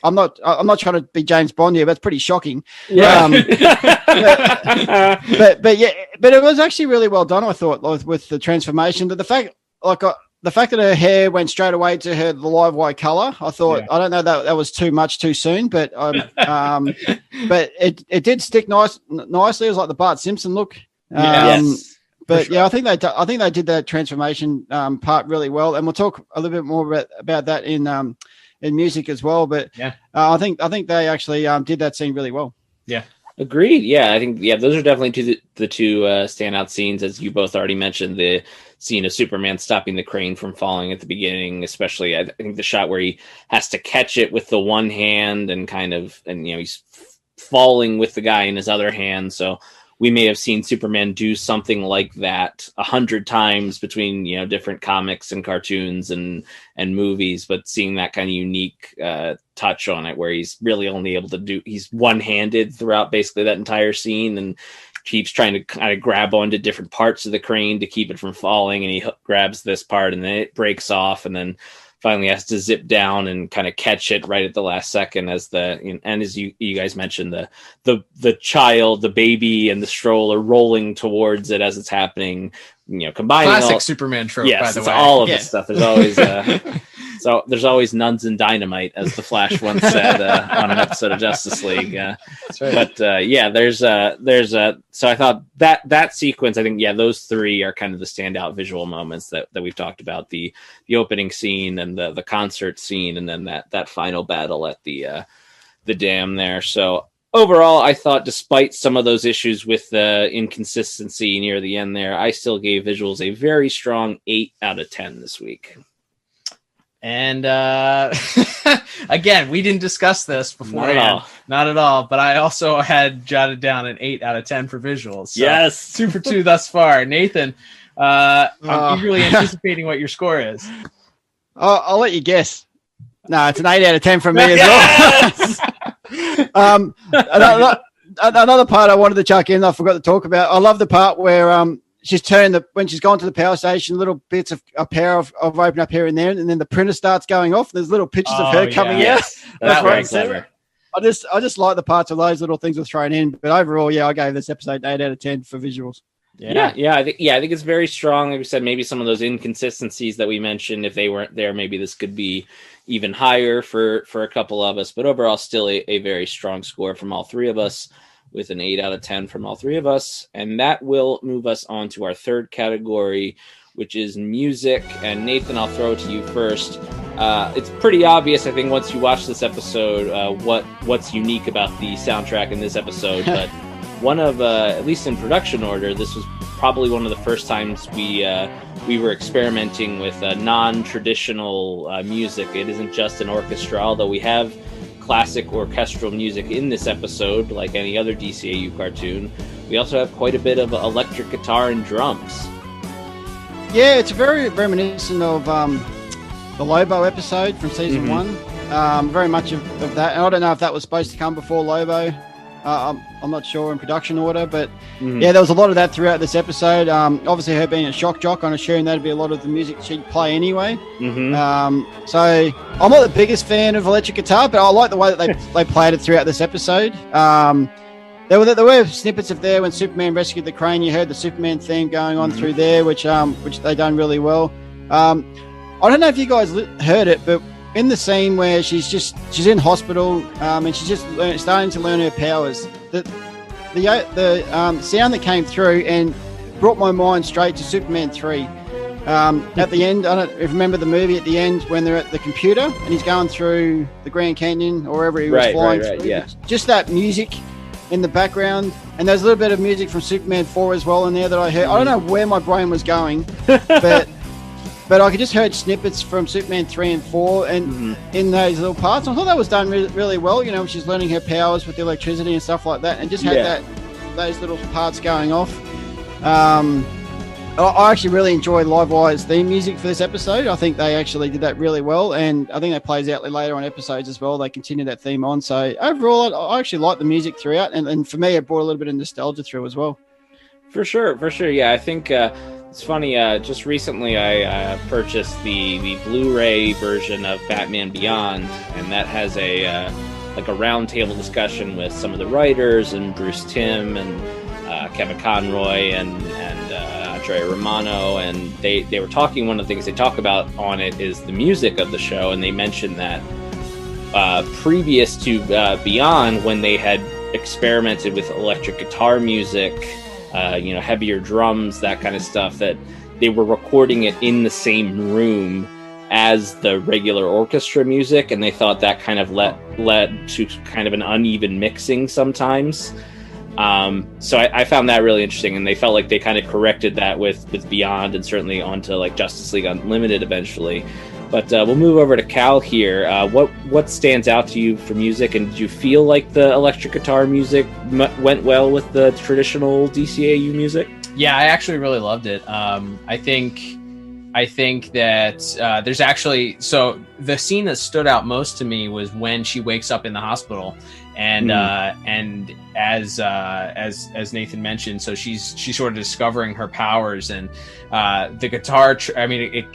I'm not trying to be James Bond here, but it's pretty shocking. Yeah. But it was actually really well done, I thought, with the transformation. But the fact that her hair went straight away to the Livewire color, I thought, I don't know that was too much too soon, but but it did stick nicely. It was like the Bart Simpson look. Yes. But sure. I think they did that transformation part really well, and we'll talk a little bit more about that in music as well. But I think they actually did that scene really well. Yeah, agreed. Yeah, I think those are definitely the two standout scenes, as you both already mentioned. The scene of Superman stopping the crane from falling at the beginning, especially I think the shot where he has to catch it with the one hand and he's falling with the guy in his other hand. So we may have seen Superman do something like that 100 times between, different comics and cartoons and movies, but seeing that kind of unique touch on it where he's really only able to he's one-handed throughout basically that entire scene and keeps trying to kind of grab onto different parts of the crane to keep it from falling. And he grabs this part and then it breaks off and then finally has to zip down and kind of catch it right at the last second as you guys mentioned, the child, the baby and the stroller rolling towards it as it's happening, combining classic Superman trope, by the way. All of this stuff. There's always there's always nuns and dynamite, as the Flash once said on an episode of Justice League. That's right. But so I thought that sequence, I think, those three are kind of the standout visual moments that we've talked about: the opening scene and the concert scene, and then that final battle at the dam there. So overall, I thought, despite some of those issues with the inconsistency near the end there, I still gave visuals a very strong 8 out of 10 this week. And again, we didn't discuss this before. Not at all. But I also had jotted down an 8 out of 10 for visuals. So yes. 2 for 2 thus far. Nathan, I'm eagerly anticipating what your score is. I'll let you guess. No, it's an 8 out of 10 from me as well. Another part I wanted to chuck in, I forgot to talk about. I love the part where she's when she's gone to the power station, little bits of a pair of open up here and there, and then the printer starts going off. And there's little pictures of her coming out. That's very clever. I just like the parts of those little things were thrown in. But overall, I gave this episode 8 out of 10 for visuals. I think it's very strong. Like we said, maybe some of those inconsistencies that we mentioned, if they weren't there, maybe this could be even higher for a couple of us. But overall, still a very strong score from all three of us, with an 8 out of 10 from all three of us. And that will move us on to our third category, which is music. And Nathan, I'll throw it to you first. It's pretty obvious, I think, once you watch this episode, what's unique about the soundtrack in this episode. But one of, at least in production order, this was probably one of the first times we were experimenting with non-traditional music. It isn't just an orchestra, although we have classic orchestral music in this episode, like any other DCAU cartoon. We also have quite a bit of electric guitar and drums. Yeah, it's very reminiscent of the Lobo episode from season 1. Very much of that. And I don't know if that was supposed to come before Lobo. I'm not sure in production order, but there was a lot of that throughout this episode. Obviously, her being a shock jock, I'm assuming that'd be a lot of the music she'd play anyway. So I'm not the biggest fan of electric guitar, but I like the way that they played it throughout this episode. There were snippets of there when Superman rescued the crane. You heard the Superman theme going on through there, which they done really well. I don't know if you guys heard it, but in the scene where she's in hospital and she's just starting to learn her powers, the sound that came through and brought my mind straight to Superman 3. At the end, I don't if you remember the movie at the end when they're at the computer and he's going through the Grand Canyon or wherever he was flying through. Yeah. Just that music in the background, and there's a little bit of music from Superman 4 as well in there that I heard. I don't know where my brain was going, but I could just heard snippets from Superman 3 and 4 and in those little parts. I thought that was done really well. You know, she's learning her powers with the electricity and stuff like that, and just had those little parts going off. I actually really enjoyed Livewire's theme music for this episode. I think they actually did that really well, and I think that plays out later on episodes as well. They continue that theme on. So overall, I actually like the music throughout, and for me, it brought a little bit of nostalgia through as well. For sure. Yeah, I think it's funny. Just recently, I purchased the Blu-ray version of Batman Beyond, and that has a roundtable discussion with some of the writers and Bruce Timm and Kevin Conroy and Andrea Romano, and they were talking. One of the things they talk about on it is the music of the show, and they mentioned that previous to Beyond, when they had experimented with electric guitar music, heavier drums, that kind of stuff, that they were recording it in the same room as the regular orchestra music, and they thought that kind of led to kind of an uneven mixing sometimes. So I found that really interesting, and they felt like they kind of corrected that with Beyond, and certainly onto like Justice League Unlimited eventually. But we'll move over to Cal here. What stands out to you for music, and did you feel like the electric guitar music went well with the traditional DCAU music? Yeah, I actually really loved it. I think that there's actually, so the scene that stood out most to me was when she wakes up in the hospital, and as Nathan mentioned, so she's sort of discovering her powers, and the guitar. It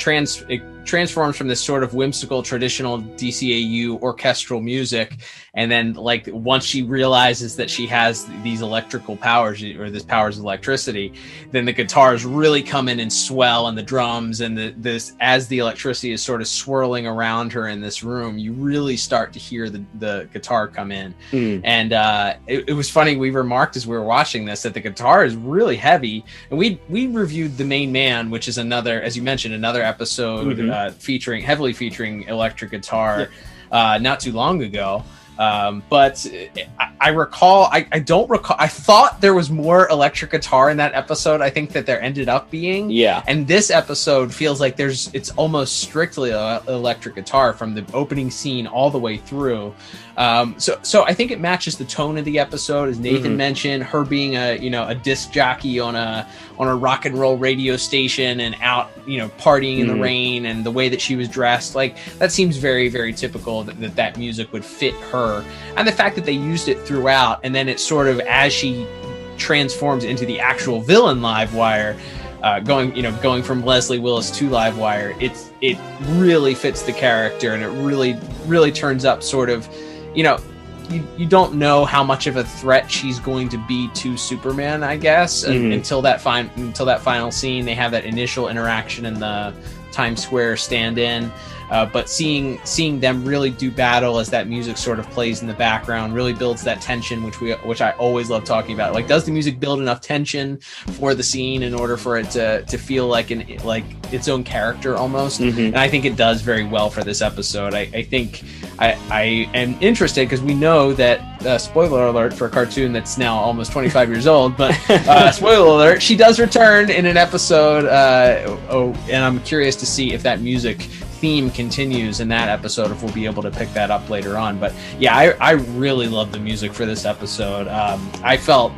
transforms from this sort of whimsical traditional DCAU orchestral music, and then like once she realizes that she has these electrical powers, or this powers of electricity, then the guitars really come in and swell, and the drums and this as the electricity is sort of swirling around her in this room, you really start to hear the guitar come in. And it was funny, we remarked as we were watching this that the guitar is really heavy, and we reviewed The Main Man, which is another, as you mentioned, another episode heavily featuring electric guitar not too long ago. But I recall, I don't recall, I thought there was more electric guitar in that episode. I think that there ended up being. Yeah. And this episode feels like it's almost strictly electric guitar from the opening scene all the way through. So I think it matches the tone of the episode, as Nathan mentioned, her being a disc jockey on a rock and roll radio station and out, partying in the rain, and the way that she was dressed, like that seems very, very typical that music would fit her. And the fact that they used it throughout, and then it sort of, as she transforms into the actual villain Livewire, going from Leslie Willis to Livewire, it really fits the character, and it really turns up sort of, you don't know how much of a threat she's going to be to Superman, I guess, until that final scene. They have that initial interaction in the Times Square stand-in. But seeing them really do battle as that music sort of plays in the background really builds that tension, which I always love talking about. Like, does the music build enough tension for the scene in order for it to feel like its own character almost? And I think it does very well for this episode. I think I am interested, because we know that spoiler alert for a cartoon that's now almost 25 years old, but spoiler alert, she does return in an episode. And I'm curious to see if that music theme continues in that episode, if we'll be able to pick that up later on. But yeah, I really love the music for this episode. I felt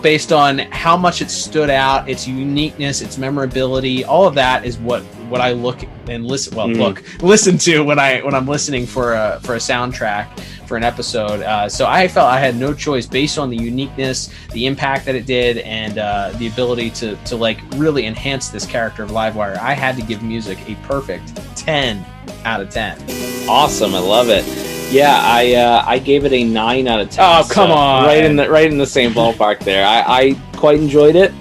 based on how much it stood out, its uniqueness, its memorability, all of that is what I look and listen to when I'm listening for a soundtrack for an episode. So I felt I had no choice, based on the uniqueness, the impact that it did, and the ability to like really enhance this character of Livewire. I had to give music a perfect 10 out of 10. Awesome, I love it. Yeah, I gave it a 9 out of 10. Oh, come on! Right in the same ballpark there. I quite enjoyed it.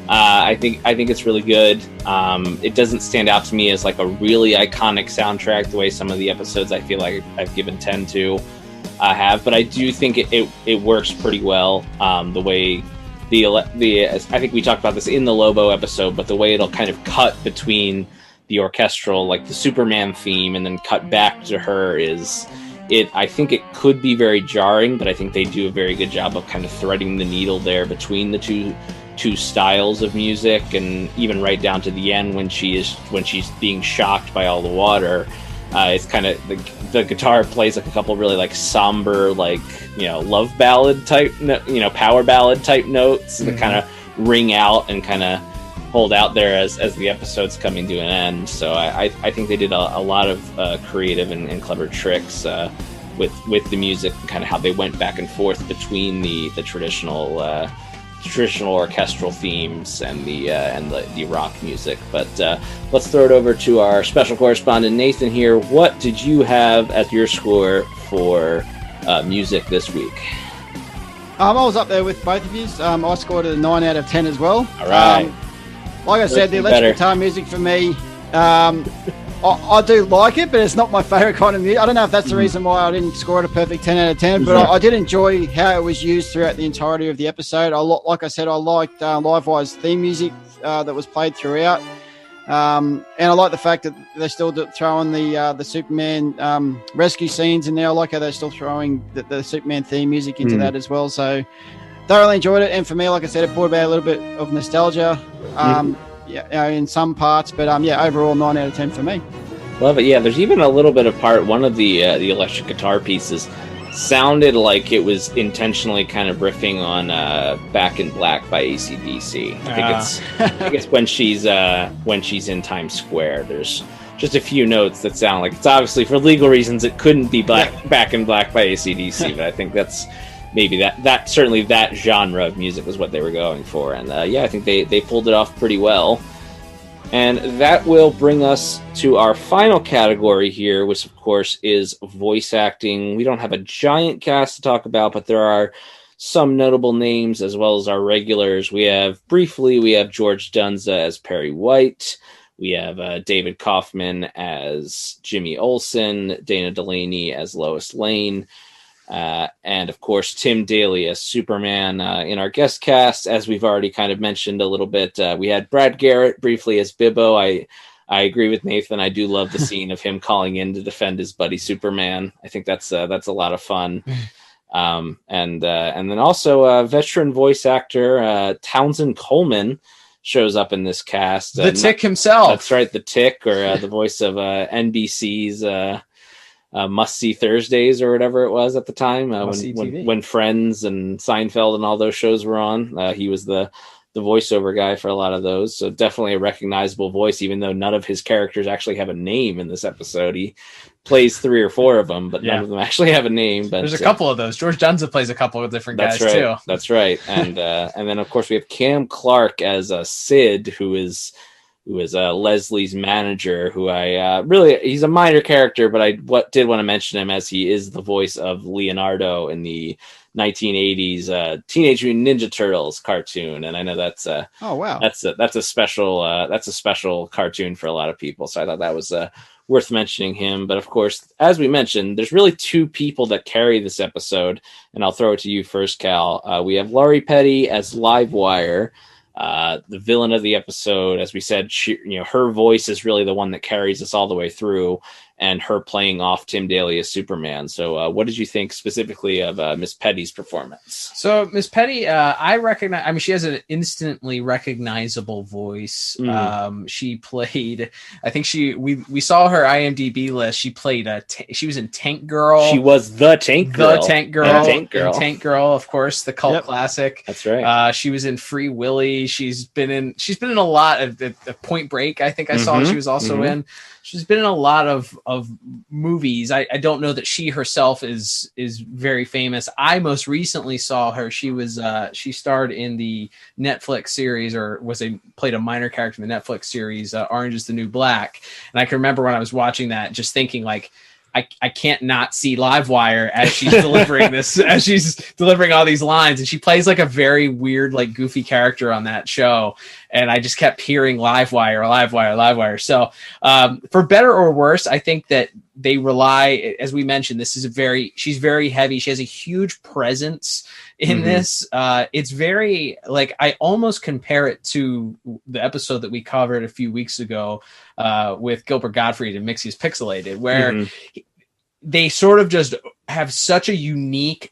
I think it's really good. It doesn't stand out to me as like a really iconic soundtrack the way some of the episodes I feel like I've given 10 to have, but I do think it works pretty well the way I think we talked about this in the Lobo episode, but the way it'll kind of cut between the orchestral, like the Superman theme, and then cut back to her I think it could be very jarring, but I think they do a very good job of kind of threading the needle there between the two styles of music, and even right down to the end when she's being shocked by all the water. It's kind of the guitar plays like a couple really like somber, like, love ballad type, power ballad type notes that kind of ring out and kind of hold out there as the episode's coming to an end. So I think they did a lot of creative and clever tricks with the music, and kind of how they went back and forth between the traditional orchestral themes and the rock music. But let's throw it over to our special correspondent Nathan here. What did you have as your score for music this week? I was up there with both of you. I scored a 9 out of 10 as well. All right. Like I said, the electric guitar music for me, I do like it, but it's not my favorite kind of music. I don't know if that's the reason why I didn't score it a perfect 10 out of 10, but I did enjoy how it was used throughout the entirety of the episode. Like I said, I liked Livewire's theme music that was played throughout. And I like the fact that they're still throwing the Superman rescue scenes in there. I like how they're still throwing the Superman theme music into that as well. So thoroughly enjoyed it. And for me, like I said, it brought about a little bit of nostalgia in some parts. But overall, 9 out of 10 for me. Love it. Yeah, there's even a little bit of one of the electric guitar pieces sounded like it was intentionally kind of riffing on Back in Black by AC/DC. I think it's when she's in Times Square. There's just a few notes that sound like, it's obviously for legal reasons it couldn't be Back in Black by AC/DC, but I think that's maybe that certainly that genre of music was what they were going for. And I think they pulled it off pretty well. And that will bring us to our final category here, which, of course, is voice acting. We don't have a giant cast to talk about, but there are some notable names as well as our regulars. We have George Dunza as Perry White. We have David Kaufman as Jimmy Olsen, Dana Delaney as Lois Lane. And of course, Tim Daly as Superman in our guest cast. As we've already kind of mentioned a little bit, we had Brad Garrett briefly as Bibbo. I agree with Nathan. I do love the scene of him calling in to defend his buddy Superman. I think that's a lot of fun. And then also veteran voice actor Townsend Coleman shows up in this cast. The Tick himself. That's right, the Tick, or the voice of NBC's Must See Thursdays or whatever it was at the time, when Friends and Seinfeld and all those shows were on. He was the voiceover guy for a lot of those, so definitely a recognizable voice, even though none of his characters actually have a name in this episode. He plays 3 or 4 of them, but none of them actually have a name. But there's a couple of those. George Dunza plays a couple of different guys too. That's right. And then of course we have Cam Clark as Sid, who is Leslie's manager, who he's a minor character, but I did want to mention him as he is the voice of Leonardo in the 1980s Teenage Mutant Ninja Turtles cartoon. And I know that's a special cartoon for a lot of people. So I thought that was worth mentioning him. But of course, as we mentioned, there's really 2 people that carry this episode, and I'll throw it to you first, Cal. We have Laurie Petty as Livewire. The villain of the episode, as we said, her voice is really the one that carries us all the way through, and her playing off Tim Daly as Superman. So what did you think specifically of Miss Petty's performance? So Miss Petty, I recognize, she has an instantly recognizable voice. She played, I think we saw her IMDb list. She played she was in Tank Girl. She was the Tank Girl. Tank Girl, of course, the cult classic. That's right. She was in Free Willy. She's been in a lot of Point Break. I think I saw she was also in. She's been in a lot of movies. I don't know that she herself is very famous. I most recently saw her. She starred in the Netflix series, or played a minor character in the Netflix series Orange is the New Black. And I can remember when I was watching that, just thinking like, I can't not see Livewire as she's delivering as she's delivering all these lines. And she plays like a very weird, like goofy character on that show. And I just kept hearing Livewire. So for better or worse, I think that they rely, as we mentioned, she's very heavy. She has a huge presence in this. It's very, like, I almost compare it to the episode that we covered a few weeks ago with Gilbert Gottfried and Mixie's Pixelated, where they sort of just have such a unique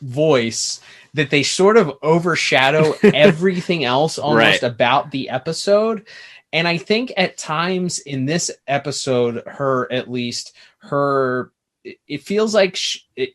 voice that they sort of overshadow everything else almost about the episode. And I think at times in this episode, it feels like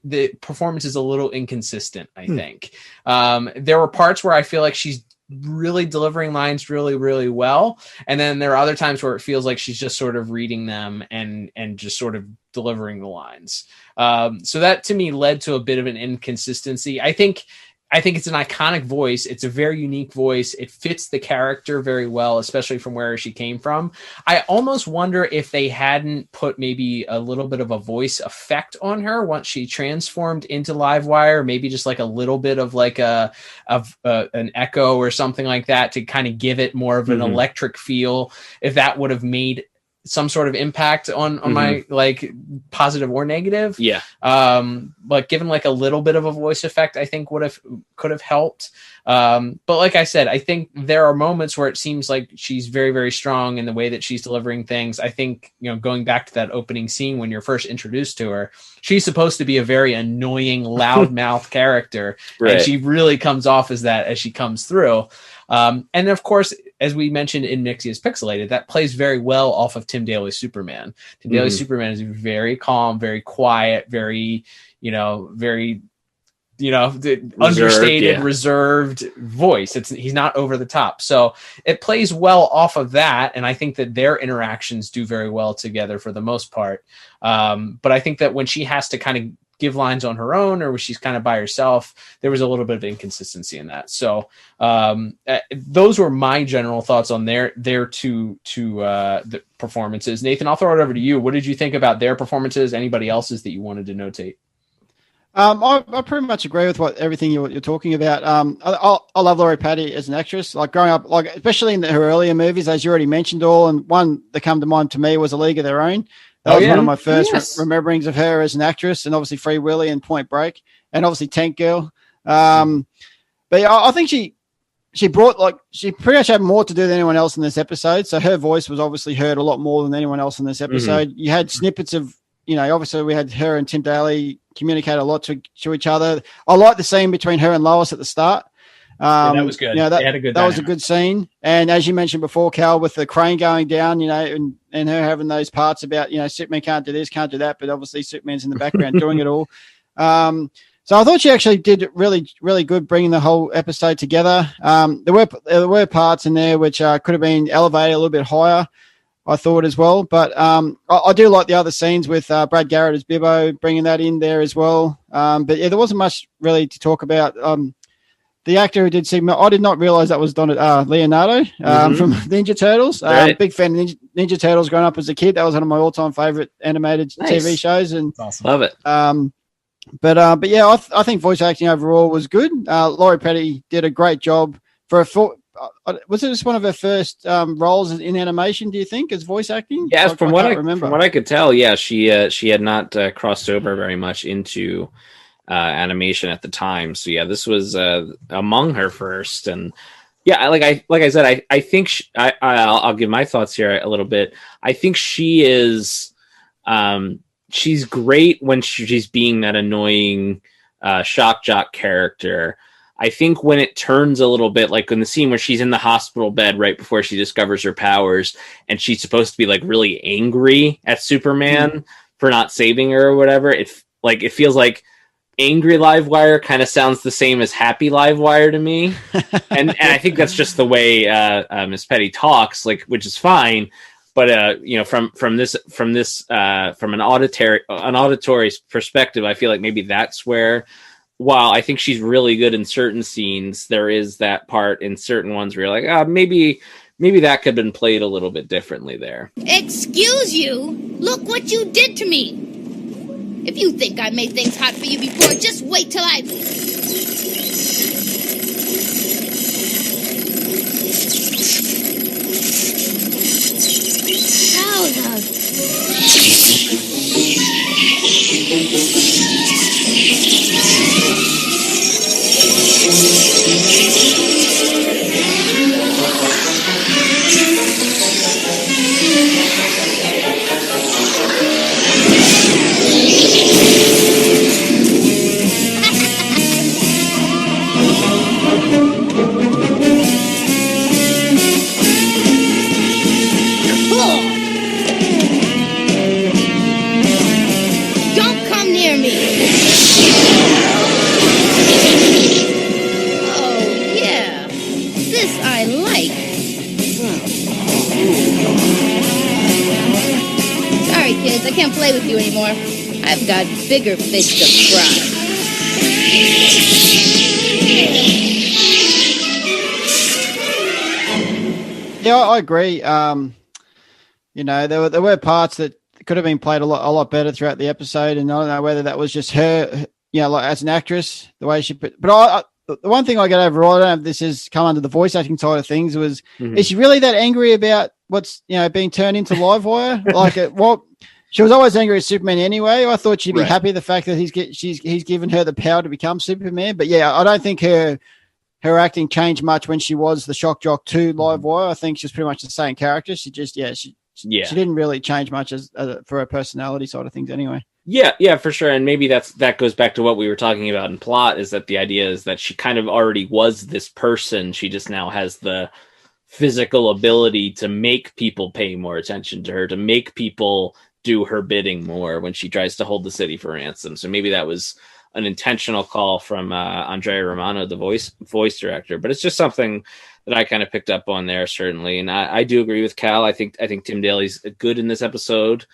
the performance is a little inconsistent, I think. There were parts where I feel like she's really delivering lines really, really well. And then there are other times where it feels like she's just sort of reading them and just sort of delivering the lines. So that to me led to a bit of an inconsistency. I think it's an iconic voice. It's a very unique voice. It fits the character very well, especially from where she came from. I almost wonder if they hadn't put maybe a little bit of a voice effect on her once she transformed into Livewire, maybe just like a little bit of like an echo or something like that to kind of give it more of an electric feel, if that would have made some sort of impact on my, like, positive or negative. Yeah. But given like a little bit of a voice effect, I think could have helped. But like I said, I think there are moments where it seems like she's very, very strong in the way that she's delivering things. I think, going back to that opening scene when you're first introduced to her, she's supposed to be a very annoying, loudmouth character. Right. And she really comes off as that as she comes through. And of course, as we mentioned in Mixie's Pixelated, that plays very well off of Tim Daly's Superman. Tim Daly's Superman is very calm, very quiet, very understated, reserved voice. He's not over the top. So it plays well off of that. And I think that their interactions do very well together for the most part. But I think that when she has to kind of give lines on her own, or when she's kind of by herself, there was a little bit of inconsistency in that. So those were my general thoughts on their two the performances. Nathan, I'll throw it over to you. What did you think about their performances? Anybody else's that you wanted to notate? I pretty much agree with everything you're talking about. I love Laurie Patty as an actress. Like growing up, like especially in her earlier movies, as you already mentioned, and one that come to mind to me was A League of Their Own. That was one of my first rememberings of her as an actress, and obviously Free Willy and Point Break, and obviously Tank Girl. But yeah, I think she pretty much had more to do than anyone else in this episode. So her voice was obviously heard a lot more than anyone else in this episode. You had snippets of, obviously we had her and Tim Daly communicate a lot to each other. I like the scene between her and Lois at the start. That was good. That was a good scene. And as you mentioned before, Cal, with the crane going down, and her having those parts about, Superman can't do this, can't do that, but obviously Superman's in the background doing it all. So I thought she actually did really, really good bringing the whole episode together. There were parts in there which could have been elevated a little bit higher, I thought, as well. But I do like the other scenes with Brad Garrett as Bibbo, bringing that in there as well. But yeah, there wasn't much really to talk about. The actor who did Sigma, I did not realize that was Leonardo from Ninja Turtles. Right. Big fan of Ninja Turtles growing up as a kid. That was one of my all-time favorite animated TV shows. And awesome. Love it. But yeah, I think voice acting overall was good. Laurie Petty did a great job for was it just one of her first roles in animation, do you think, as voice acting? Yes, from what I could tell, yeah, she had not crossed over very much into animation at the time. So yeah, this was among her first. And yeah, like I said, I think I'll give my thoughts here a little bit. I think she is she's great when she's being that annoying shock jock character. I think when it turns a little bit, like in the scene where she's in the hospital bed right before she discovers her powers, and she's supposed to be like really angry at Superman for not saving her or whatever, it feels like angry Livewire kind of sounds the same as happy Livewire to me. and I think that's just the way Miss Petty talks, like, which is fine. But from an auditory perspective, I feel like maybe that's where, while I think she's really good in certain scenes, there is that part in certain ones where you're like, maybe that could have been played a little bit differently there. Excuse you? Look what you did to me. If you think I made things hot for you before, just wait till I... How the... can't play with you anymore. I've got bigger fish to fry. Yeah, I agree. There were parts that could have been played a lot better throughout the episode, and I don't know whether that was just her, like as an actress, the way she. But the one thing I get overall, I don't know if this has come under the voice acting side of things, was is she really that angry about what's being turned into Livewire? She was always angry at Superman anyway. I thought she'd be happy the fact that he's given her the power to become Superman. But yeah, I don't think her acting changed much when she was the shock jock to Livewire. I think she's pretty much the same character. She just she didn't really change much as for her personality side of things anyway. Yeah, for sure. And maybe that goes back to what we were talking about in plot, is that the idea is that she kind of already was this person. She just now has the physical ability to make people pay more attention to her, to make people do her bidding more when she tries to hold the city for ransom. So maybe that was an intentional call from Andrea Romano, the voice director. But it's just something that I kind of picked up on there, certainly. And I do agree with Cal. I think Tim Daly's good in this episode.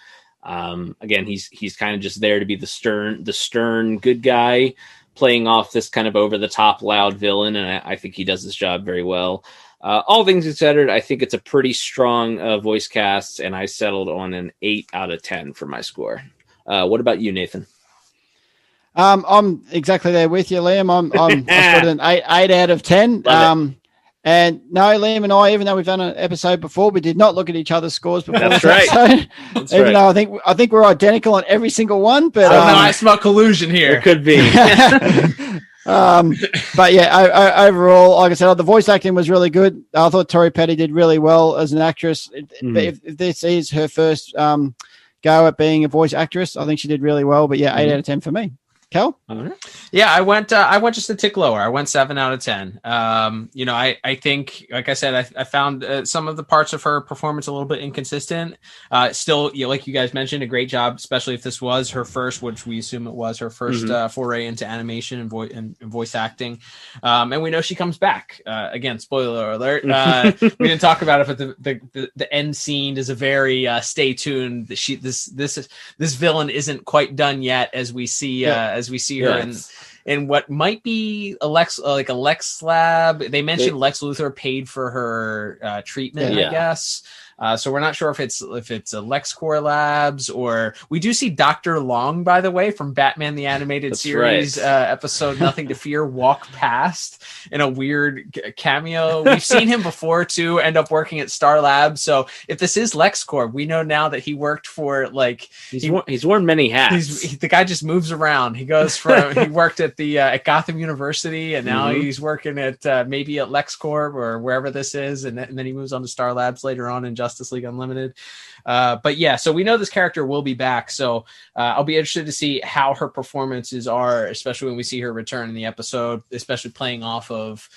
Again, he's kind of just there to be the stern good guy, playing off this kind of over the top loud villain, and I think he does his job very well. All things considered, I think it's a pretty strong voice cast, and I settled on an 8 out of 10 for my score. What about you, Nathan? I'm exactly there with you, Liam. I put an 8 out of 10. And no, Liam and I, even though we've done an episode before, we did not look at each other's scores before. That's right. Even though I think we're identical on every single one. But I smell collusion here. It could be. But yeah, overall, like I said, the voice acting was really good. I thought Tori Petty did really well as an actress. If this is her first go at being a voice actress, I think she did really well. But yeah, 8 out of 10 for me. Cal? Yeah, I went just a tick lower. I went 7 out of 10. I think, like I said, I found some of the parts of her performance a little bit inconsistent. Still, like you guys mentioned, a great job, especially if this was her first, which we assume it was her first foray into animation and voice acting. And we know she comes back. Again, spoiler alert. We didn't talk about it, but the end scene is a very stay tuned. This villain isn't quite done yet, as we see. As we see her in what might be a Lex lab. They mentioned Lex Luthor paid for her treatment, I guess. So we're not sure if it's a LexCorp Labs, or we do see Dr. Long, by the way, from Batman the Animated Series episode Nothing to Fear, walk past in a weird cameo. We've seen him before too, end up working at Star Labs. So if this is LexCorp, we know now that he worked for he's worn many hats. The guy just moves around. He goes from he worked at the at Gotham University, and now he's working at maybe at LexCorp or wherever this is, and then he moves on to Star Labs later on in Justice League Unlimited. But yeah, so we know this character will be back. So I'll be interested to see how her performances are, especially when we see her return in the episode, especially playing off of,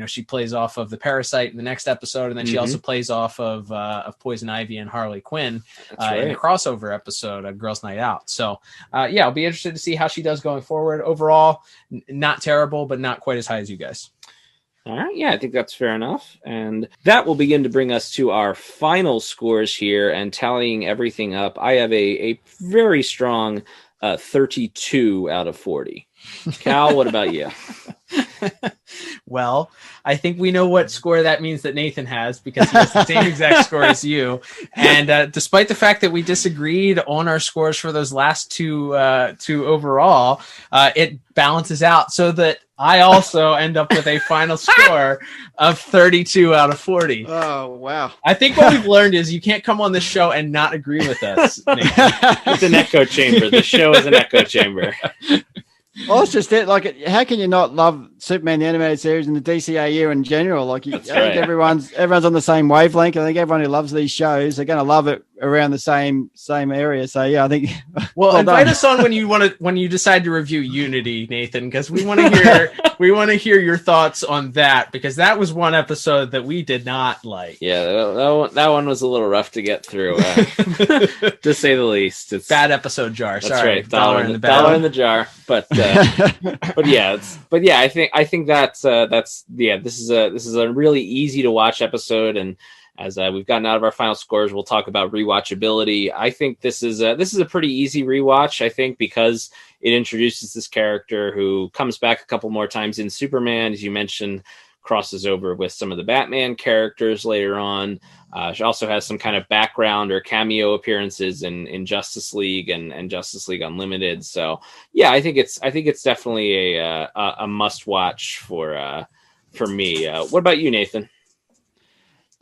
she plays off of the Parasite in the next episode. And then she also plays off of Poison Ivy and Harley Quinn in the crossover episode, Girls Night Out. So yeah, I'll be interested to see how she does going forward. Overall, not terrible, but not quite as high as you guys. All right. Yeah, I think that's fair enough. And that will begin to bring us to our final scores here, and tallying everything up. I have a very strong 32 out of 40. Cal, what about you? Well, I think we know what score that means that Nathan has, because he has the same exact score as you. And despite the fact that we disagreed on our scores for those last two overall, it balances out so that I also end up with a final score of 32 out of 40. Oh, wow. I think what we've learned is you can't come on this show and not agree with us, Nathan. It's an echo chamber. The show is an echo chamber. Well, it's just it. Like, how can you not love Superman the Animated Series and the DCAU in general? I think everyone's on the same wavelength. I think everyone who loves these shows are going to love it around the same area. So yeah, I think. Well, invite us on when you decide to review Unity, Nathan, because we want to hear your thoughts on that, because that was one episode that we did not like. Yeah, that one was a little rough to get through, to say the least. It's bad episode jar. That's Sorry, right. Dollar in the jar. But I think that's this is a really easy to watch episode, and as we've gotten out of our final scores, we'll talk about rewatchability. I think this is a pretty easy rewatch, I think, because it introduces this character who comes back a couple more times in Superman, as you mentioned, crosses over with some of the Batman characters later on. She also has some kind of background or cameo appearances in Justice League and Justice League Unlimited. So yeah, I think it's definitely a must watch for me. What about you, Nathan?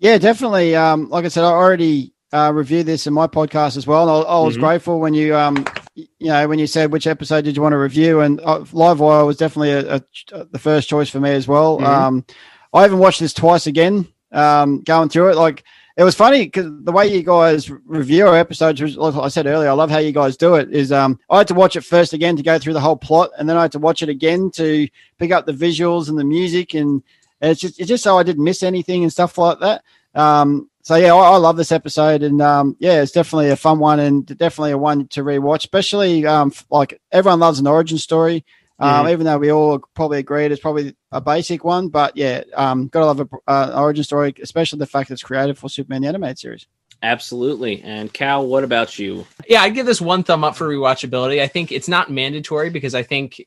Yeah, definitely. Like I said, I already reviewed this in my podcast as well. And I was grateful when you, when you said which episode did you want to review, and Livewire was definitely the first choice for me as well. I even watched this twice again, going through it. Like, it was funny because the way you guys review our episodes, like I said earlier, I love how you guys do it. Is I had to watch it first again to go through the whole plot, and then I had to watch it again to pick up the visuals and the music, and it's just so I didn't miss anything and stuff like that. So yeah, I love this episode, and it's definitely a fun one, and definitely a one to rewatch. Especially like everyone loves an origin story, even though we all probably agree it's probably a basic one. But yeah, gotta love an origin story, especially the fact that it's created for Superman the Animated Series. Absolutely. And Cal, what about you? Yeah, I give this one thumb up for rewatchability. I think it's not mandatory because I think.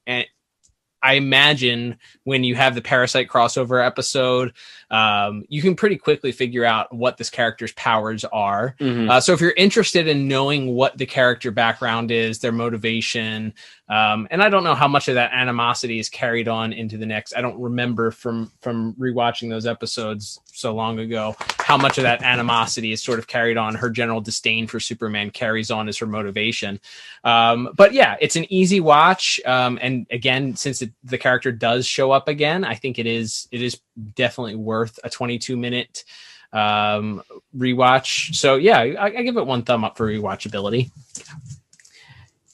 I imagine when you have the Parasite crossover episode, you can pretty quickly figure out what this character's powers are. So if you're interested in knowing what the character background is, their motivation, and I don't know how much of that animosity is carried on into the next. I don't remember from rewatching those episodes so long ago how much of that animosity is sort of carried on. Her general disdain for Superman carries on as her motivation. But yeah, it's an easy watch. And again, since the character does show up again, I think it is definitely worth a 22-minute rewatch. So yeah, I give it one thumb up for rewatchability.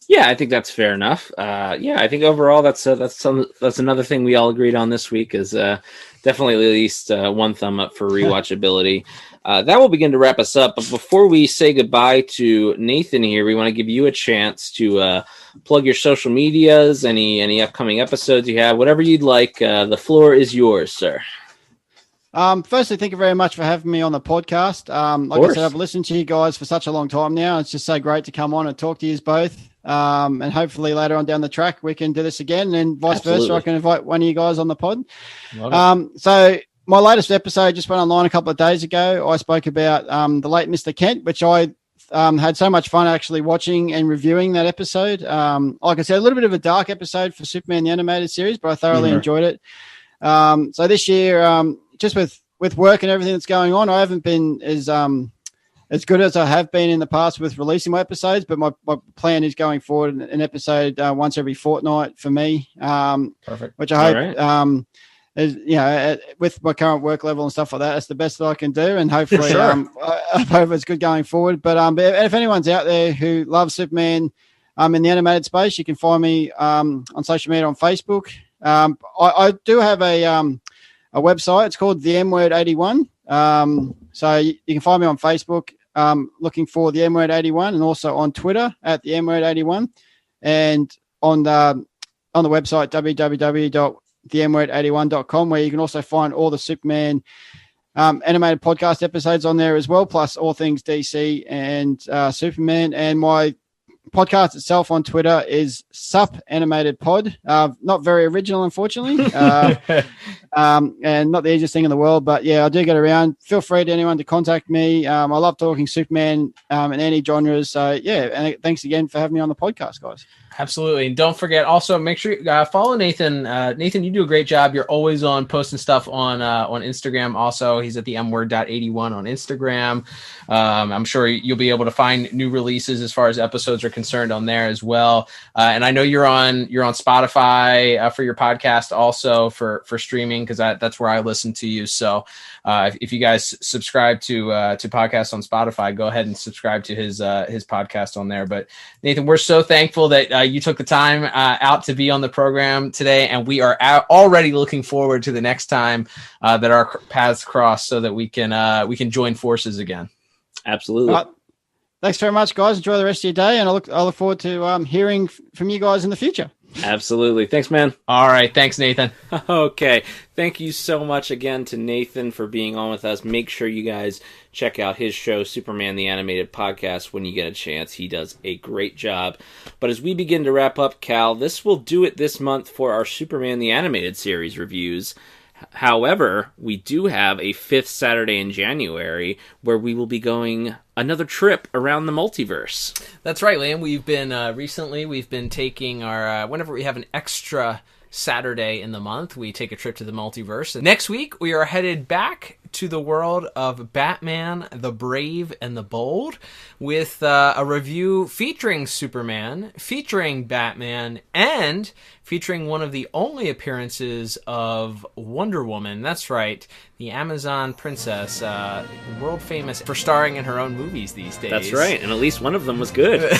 Yeah, I think that's fair enough. I think overall that's another thing we all agreed on this week is definitely at least one thumb up for rewatchability. That will begin to wrap us up. But before we say goodbye to Nathan here, we want to give you a chance to plug your social medias, any upcoming episodes you have, whatever you'd like. The floor is yours, sir. Firstly, thank you very much for having me on the podcast. Like I said, I've listened to you guys for such a long time now. It's just so great to come on and talk to you both. And hopefully later on down the track, we can do this again, and vice versa. I can invite one of you guys on the pod. So my latest episode just went online a couple of days ago. I spoke about the late Mr. Kent, which I had so much fun actually watching and reviewing that episode. Like I said, a little bit of a dark episode for Superman the Animated Series, but I thoroughly enjoyed it. So this year, just with work and everything that's going on, I haven't been as good as I have been in the past with releasing my episodes, but my plan is going forward an episode once every fortnight for me. Perfect. Which I hope is, with my current work level and stuff like that, it's the best that I can do, and hopefully I hope it's good going forward. But if anyone's out there who loves Superman in the animated space, you can find me on social media on Facebook. I do have a website. It's called the M Word 81. So you can find me on Facebook looking for the M Word 81, and also on Twitter at the M Word 81, and on the website www.themword81.com, where you can also find all the Superman animated podcast episodes on there as well, plus all things DC and Superman. And my podcast itself on Twitter is Sup Animated Pod. Not very original, unfortunately, and not the easiest thing in the world. But yeah, I do get around. Feel free to anyone to contact me. I love talking Superman in any genres. So yeah, and thanks again for having me on the podcast, guys. Absolutely. And don't forget, also make sure you follow Nathan. Nathan, you do a great job. You're always on posting stuff on Instagram. Also, he's at the mword.81 on Instagram. I'm sure you'll be able to find new releases as far as episodes are concerned on there as well. And I know you're on Spotify for your podcast, also for streaming, because that's where I listen to you. So if you guys subscribe to podcasts on Spotify, go ahead and subscribe to his podcast on there. But Nathan, we're so thankful that you took the time out to be on the program today, and we are already looking forward to the next time that our paths cross, so that we can join forces again. Absolutely. Thanks very much, guys. Enjoy the rest of your day, and I look forward to hearing from you guys in the future. Absolutely. Thanks, man. All right. Thanks, Nathan. Okay. Thank you so much again to Nathan for being on with us. Make sure you guys check out his show, Superman the Animated Podcast, when you get a chance. He does a great job. But as we begin to wrap up, Cal, this will do it this month for our Superman the Animated Series reviews. However, we do have a 5th Saturday in January where we will be going another trip around the multiverse. That's right, Liam. We've been taking our, whenever we have an extra Saturday in the month, we take a trip to the multiverse. And next week, we are headed back to the world of Batman, the Brave and the Bold, with a review featuring Superman, featuring Batman, and featuring one of the only appearances of Wonder Woman. That's right, the Amazon princess, world famous for starring in her own movies these days. That's right, and at least one of them was good.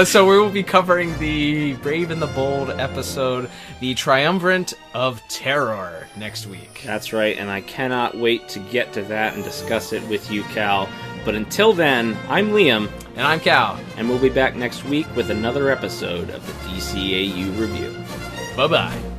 So we will be covering the Brave and the Bold episode, The Triumvirate of Terror, next week. That's right, and I cannot wait to get to that and discuss it with you, Cal. But until then, I'm Liam. And I'm Cal. And we'll be back next week with another episode of the DCAU Review. Bye-bye.